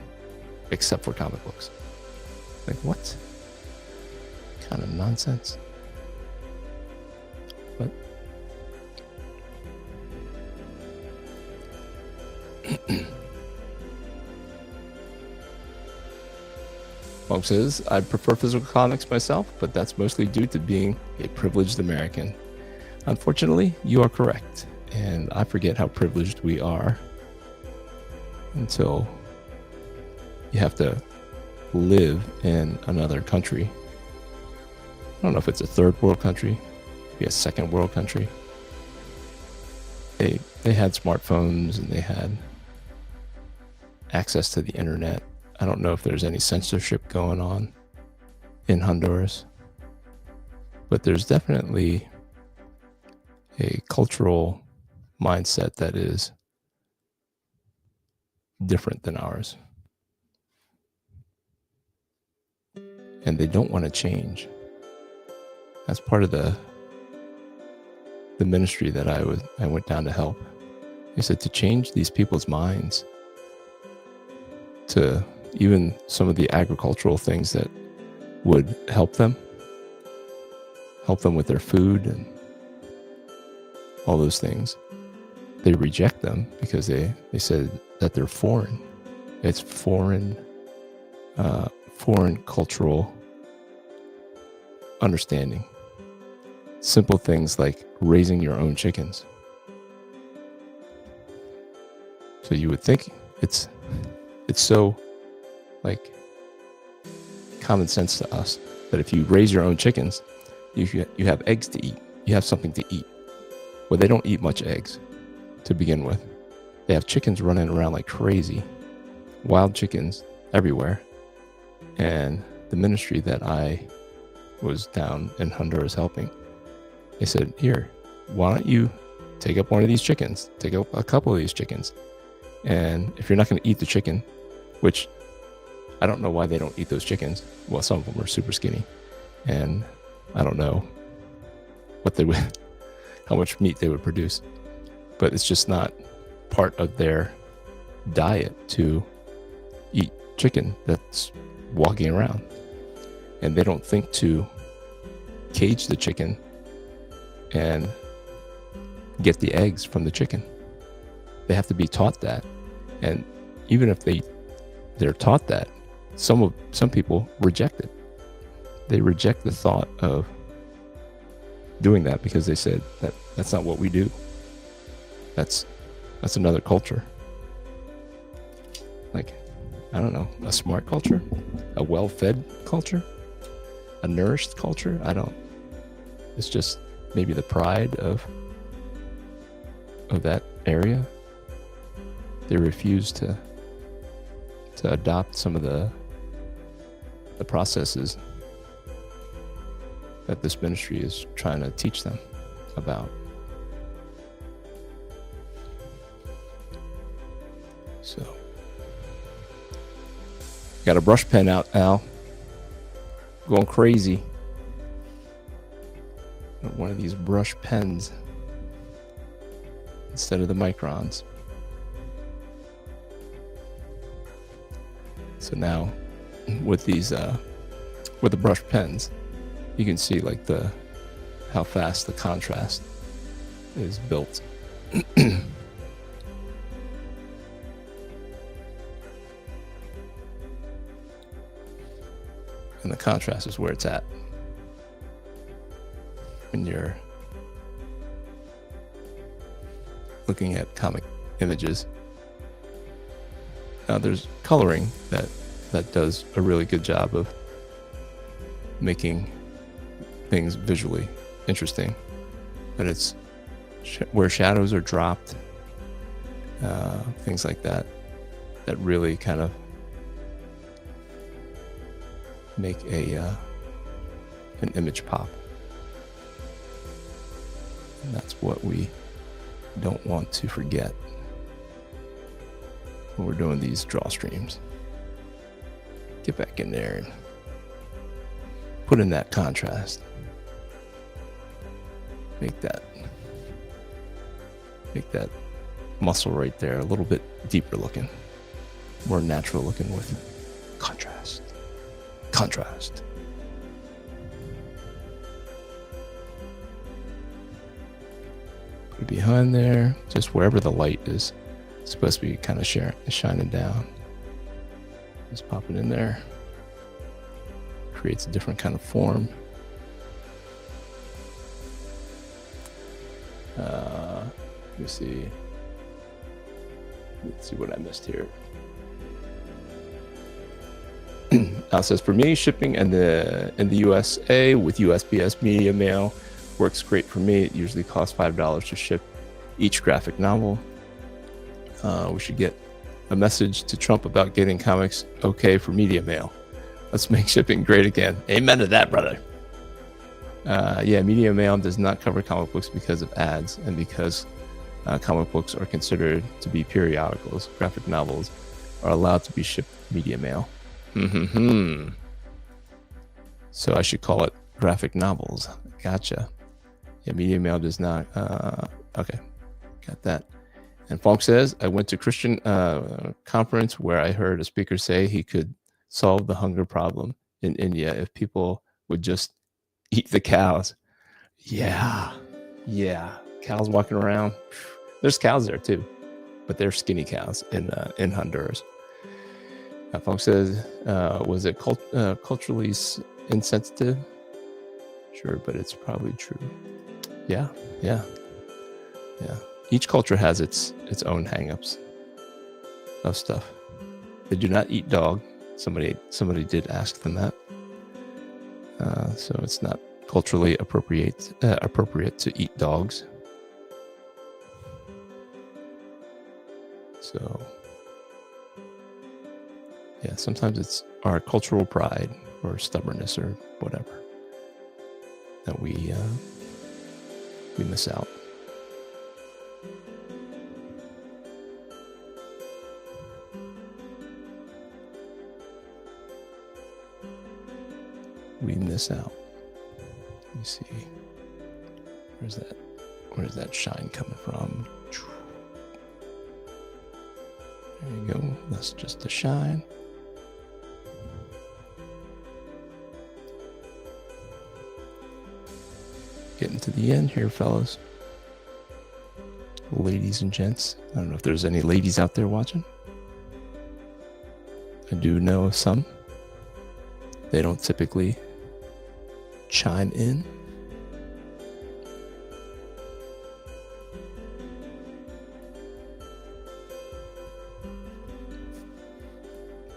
S1: except for comic books. Like, what kind of nonsense? But Monk says, I prefer physical comics myself, but that's mostly due to being a privileged American. Unfortunately, you are correct, and I forget how privileged we are until you have to live in another country. I don't know if it's a third world country, maybe a second world country. They had smartphones and they had access to the internet. I don't know if there's any censorship going on in Honduras, but there's definitely a cultural mindset that is different than ours. And they don't want to change. That's part of the ministry that I went down to help. He said to change these people's minds to even some of the agricultural things that would help them with their food and all those things. They reject them because they said that they're foreign. It's foreign foreign cultural understanding. Simple things like raising your own chickens. So you would think it's so like common sense to us that if you raise your own chickens, you have eggs to eat. You have something to eat. Well, they don't eat much eggs to begin with. They have chickens running around like crazy, wild chickens everywhere. And the ministry that I was down in Honduras helping, they said, here, why don't you take up one of these chickens, take up a couple of these chickens. And if you're not going to eat the chicken, which I don't know why they don't eat those chickens. Well, some of them are super skinny, and I don't know what they would, how much meat they would produce, but it's just not part of their diet to eat chicken that's walking around. And they don't think to cage the chicken and get the eggs from the chicken. They have to be taught that. And even if they're taught that, some people reject it. They reject the thought of doing that because they said that that's not what we do. That's another culture. Like, I don't know, a smart culture, a well-fed culture, a nourished culture. It's just maybe the pride of that area. They refuse to adopt some of the processes that this ministry is trying to teach them about. So, got a brush pen out, Al. Going crazy. One of these brush pens instead of the microns. So now with these with the brush pens, you can see like how fast the contrast is built. And the contrast is where it's at when you're looking at comic images. Now there's coloring that does a really good job of making things visually interesting, but it's where shadows are dropped, things like that really kind of make an image pop. And that's what we don't want to forget when we're doing these draw streams. Get back in there and put in that contrast. Make that muscle right there a little bit deeper looking, more natural looking with contrast. Put it behind there, just wherever the light is supposed to be kind of shining down. Just pop it in there. Creates a different kind of form. Let me see. Let's see what I missed here. Al says, for me, shipping in the USA with USPS media mail works great for me. It usually costs $5 to ship each graphic novel. We should get a message to Trump about getting comics okay for media mail. Let's make shipping great again. Amen to that, brother. Yeah, media mail does not cover comic books because of ads and because comic books are considered to be periodicals. Graphic novels are allowed to be shipped media mail. So I should call it graphic novels. Gotcha. Yeah, media mail does not. Okay, got that. And Funk says, I went to Christian conference where I heard a speaker say he could solve the hunger problem in India if people would just eat the cows. Yeah. Cows walking around. There's cows there too, but they're skinny cows in Honduras. Funk says, was it culturally insensitive? Sure, but it's probably true. Yeah. Each culture has its own hangups of stuff. They do not eat dog. Somebody did ask them that. So it's not culturally appropriate to eat dogs. So yeah, sometimes it's our cultural pride or stubbornness or whatever that we miss out. We miss out. Let me see. Where's that shine coming from? There you go. That's just the shine. Getting to the end here, fellas. Ladies and gents. I don't know if there's any ladies out there watching. I do know of some. They don't typically chime in.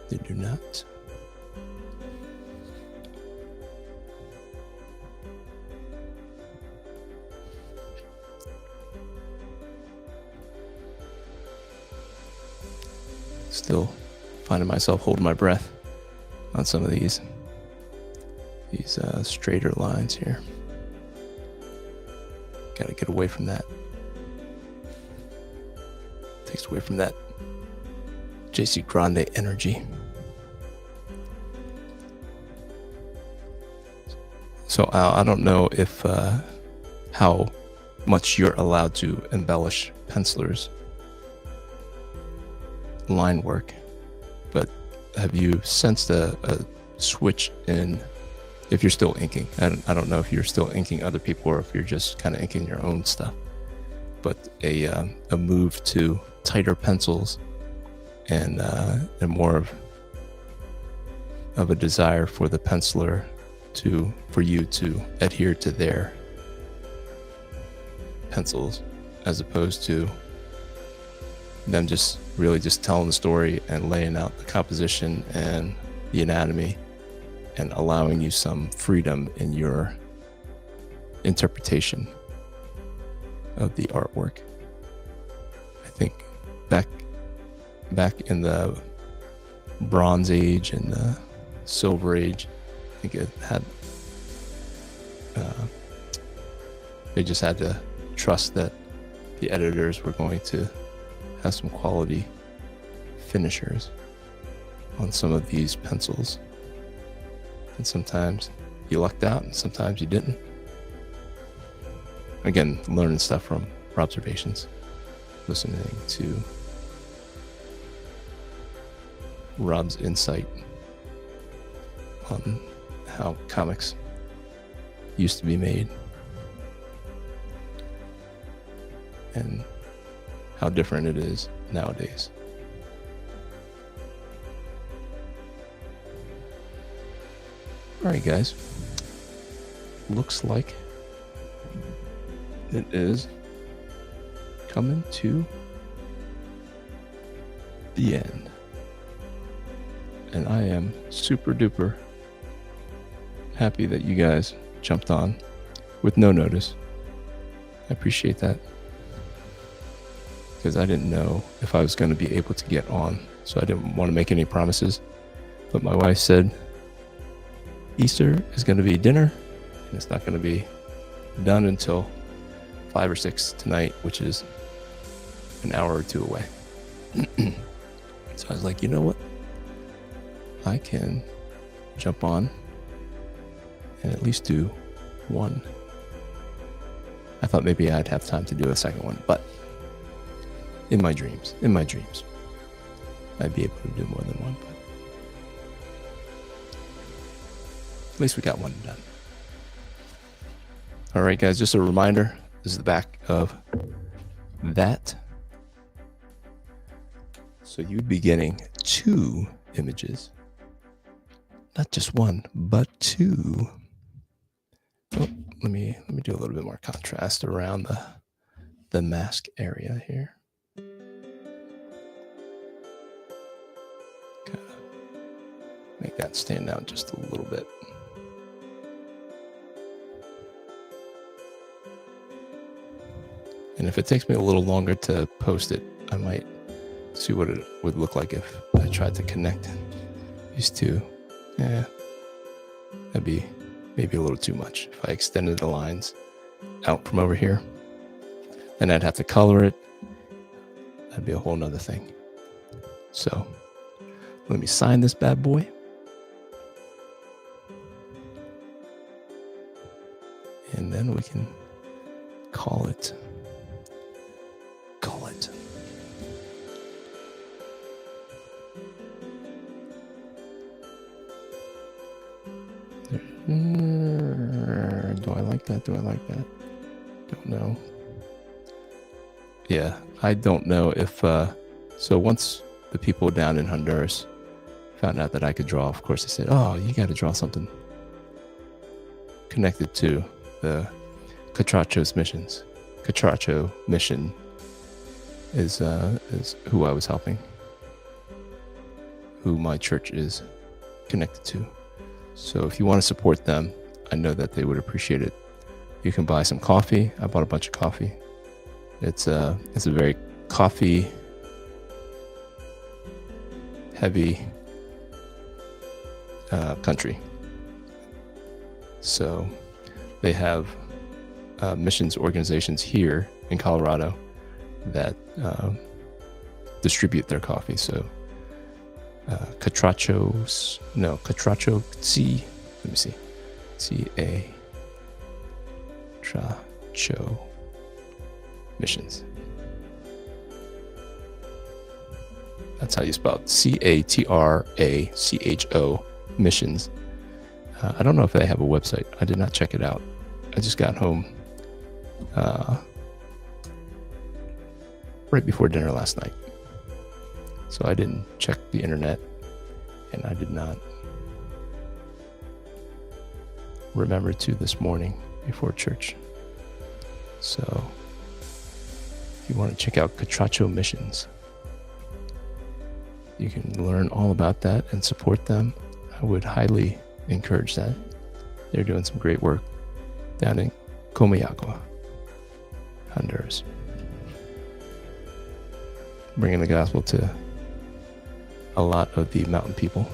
S1: They do not. Still finding myself holding my breath on some of these straighter lines here. Gotta get away from that. Takes away from that JC Grande energy. So I don't know if how much you're allowed to embellish pencilers' line work, but have you sensed a switch in, if you're still inking? I don't know if you're still inking other people or if you're just kind of inking your own stuff, but a move to tighter pencils and more of a desire for the penciler for you to adhere to their pencils, as opposed to them just really just telling the story and laying out the composition and the anatomy and allowing you some freedom in your interpretation of the artwork. I think back in the Bronze Age and the Silver Age, I think it had they just had to trust that the editors were going to have some quality finishers on some of these pencils, and sometimes you lucked out and sometimes you didn't. Again, learning stuff from observations, listening to Rob's insight on how comics used to be made and how different it is nowadays. All right, guys. Looks like it is coming to the end. And I am super duper happy that you guys jumped on with no notice. I appreciate that, because I didn't know if I was going to be able to get on, so I didn't want to make any promises. But my wife said Easter is going to be dinner, and it's not going to be done until 5 or 6 tonight, which is an hour or two away. So I was like, you know what? I can jump on and at least do one. I thought maybe I'd have time to do a second one, but in my dreams, I'd be able to do more than one, but at least we got one done. All right, guys, just a reminder, this is the back of that. So you'd be getting 2 images. Not just one, but two. Oh, let me do a little bit more contrast around the mask area here. Kind of make that stand out just a little bit. And if it takes me a little longer to post it, I might see what it would look like if I tried to connect these two. Yeah, that'd be maybe a little too much. If I extended the lines out from over here, then I'd have to color it. That'd be a whole nother thing. So let me sign this bad boy. And then we can call it. Do I like that? Do I like that? Don't know. Yeah, I don't know if... so once the people down in Honduras found out that I could draw, of course they said, oh, you got to draw something connected to the Catracho's missions. Catracho mission is who I was helping, who my church is connected to. So if you want to support them, I know that they would appreciate it. You can buy some coffee. I bought a bunch of coffee. It's a very coffee heavy country. So they have missions organizations here in Colorado that distribute their coffee. So Catracho, let me see. Catracho missions. That's how you spell it. Catracho missions. I don't know if they have a website. I did not check it out. I just got home right before dinner last night. So I didn't check the internet, and I did not remember to this morning before church. So if you want to check out Catracho Missions, you can learn all about that and support them. I would highly encourage that. They're doing some great work down in Comayagua, Honduras, bringing the gospel to a lot of the mountain people.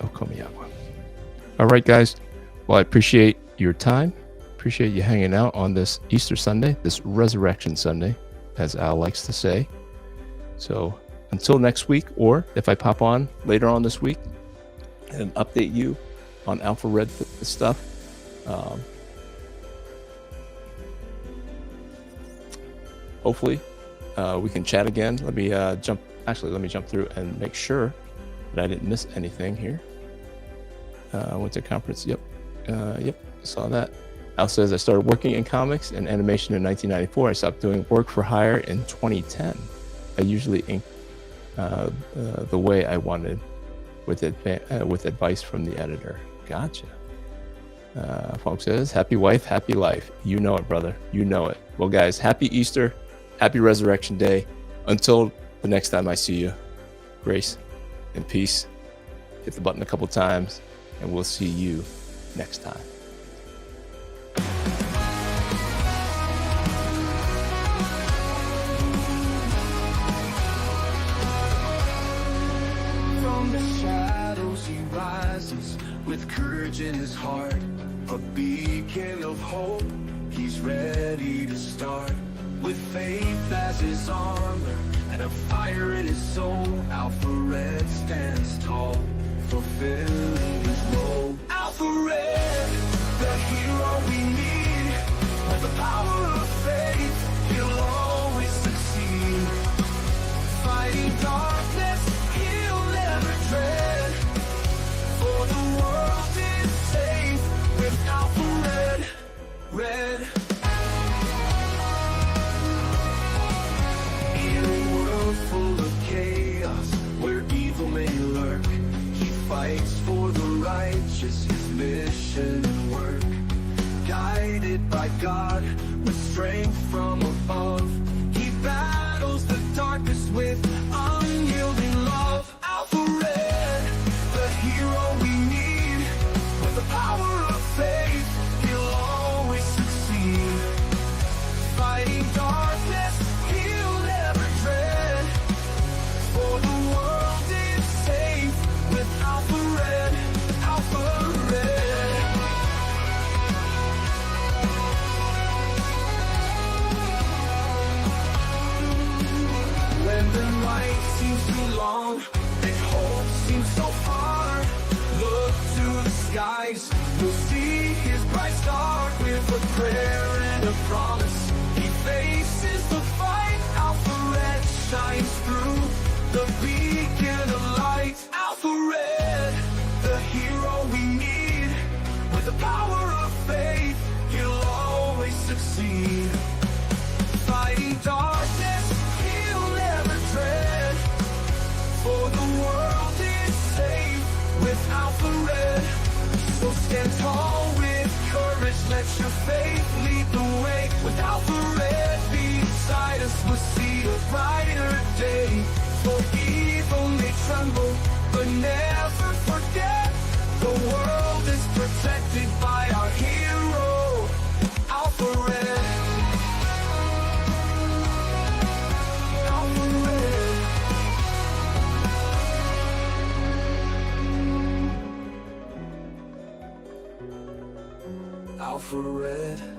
S1: Oh, Comayagua. All right, guys. Well, I appreciate your time. Appreciate you hanging out on this Easter Sunday, this Resurrection Sunday, as Al likes to say. So until next week, or if I pop on later on this week and update you on Alpha Red stuff, hopefully we can chat again. Let me jump through and make sure that I didn't miss anything here. Winter conference. Yep. Saw that. Al says, I started working in comics and animation in 1994. I stopped doing work for hire in 2010. I usually ink the way I wanted with advice from the editor. Gotcha. Folks says, happy wife, happy life. You know it, brother. You know it. Well, guys, happy Easter. Happy Resurrection Day. Until the next time I see you, grace and peace. Hit the button a couple times, and we'll see you next time.
S2: From the shadows he rises with courage in his heart, a beacon of hope. He's ready to start with faith as his armor and a fire in his soul. Alpha Red stands tall, fulfilling his role. Alpha Red, the hero we need. With the power of faith, he'll always succeed. Fighting darkness, he'll never dread. For the world is safe with Alpha Red. fights for the righteous, his mission and work. Guided by God with strength from above, he battles the darkness with unyielding love. Alpha Red, the hero we need, with the power of faith, he'll always succeed. Fighting darkness, he'll never dread, for the world is safe with Alpha Red, Alpha Red. When the night seems too long and hope seems so far, look to the skies, you'll see his bright star. With a prayer and a promise, he faces the fight. Alpha Red shines through, the beacon of light. Alpha Red, the hero we need, with the power of faith, he'll always succeed. Fighting darkness, he'll never dread, for the world is safe with Alpha Red. So stand tall with courage, let your faith lead the way. With Alpha Red beside us, we'll see a brighter day. For evil may tremble, but never forget, the world is protected by our hero, Alpha Red. Alpha Red. Alpha Red.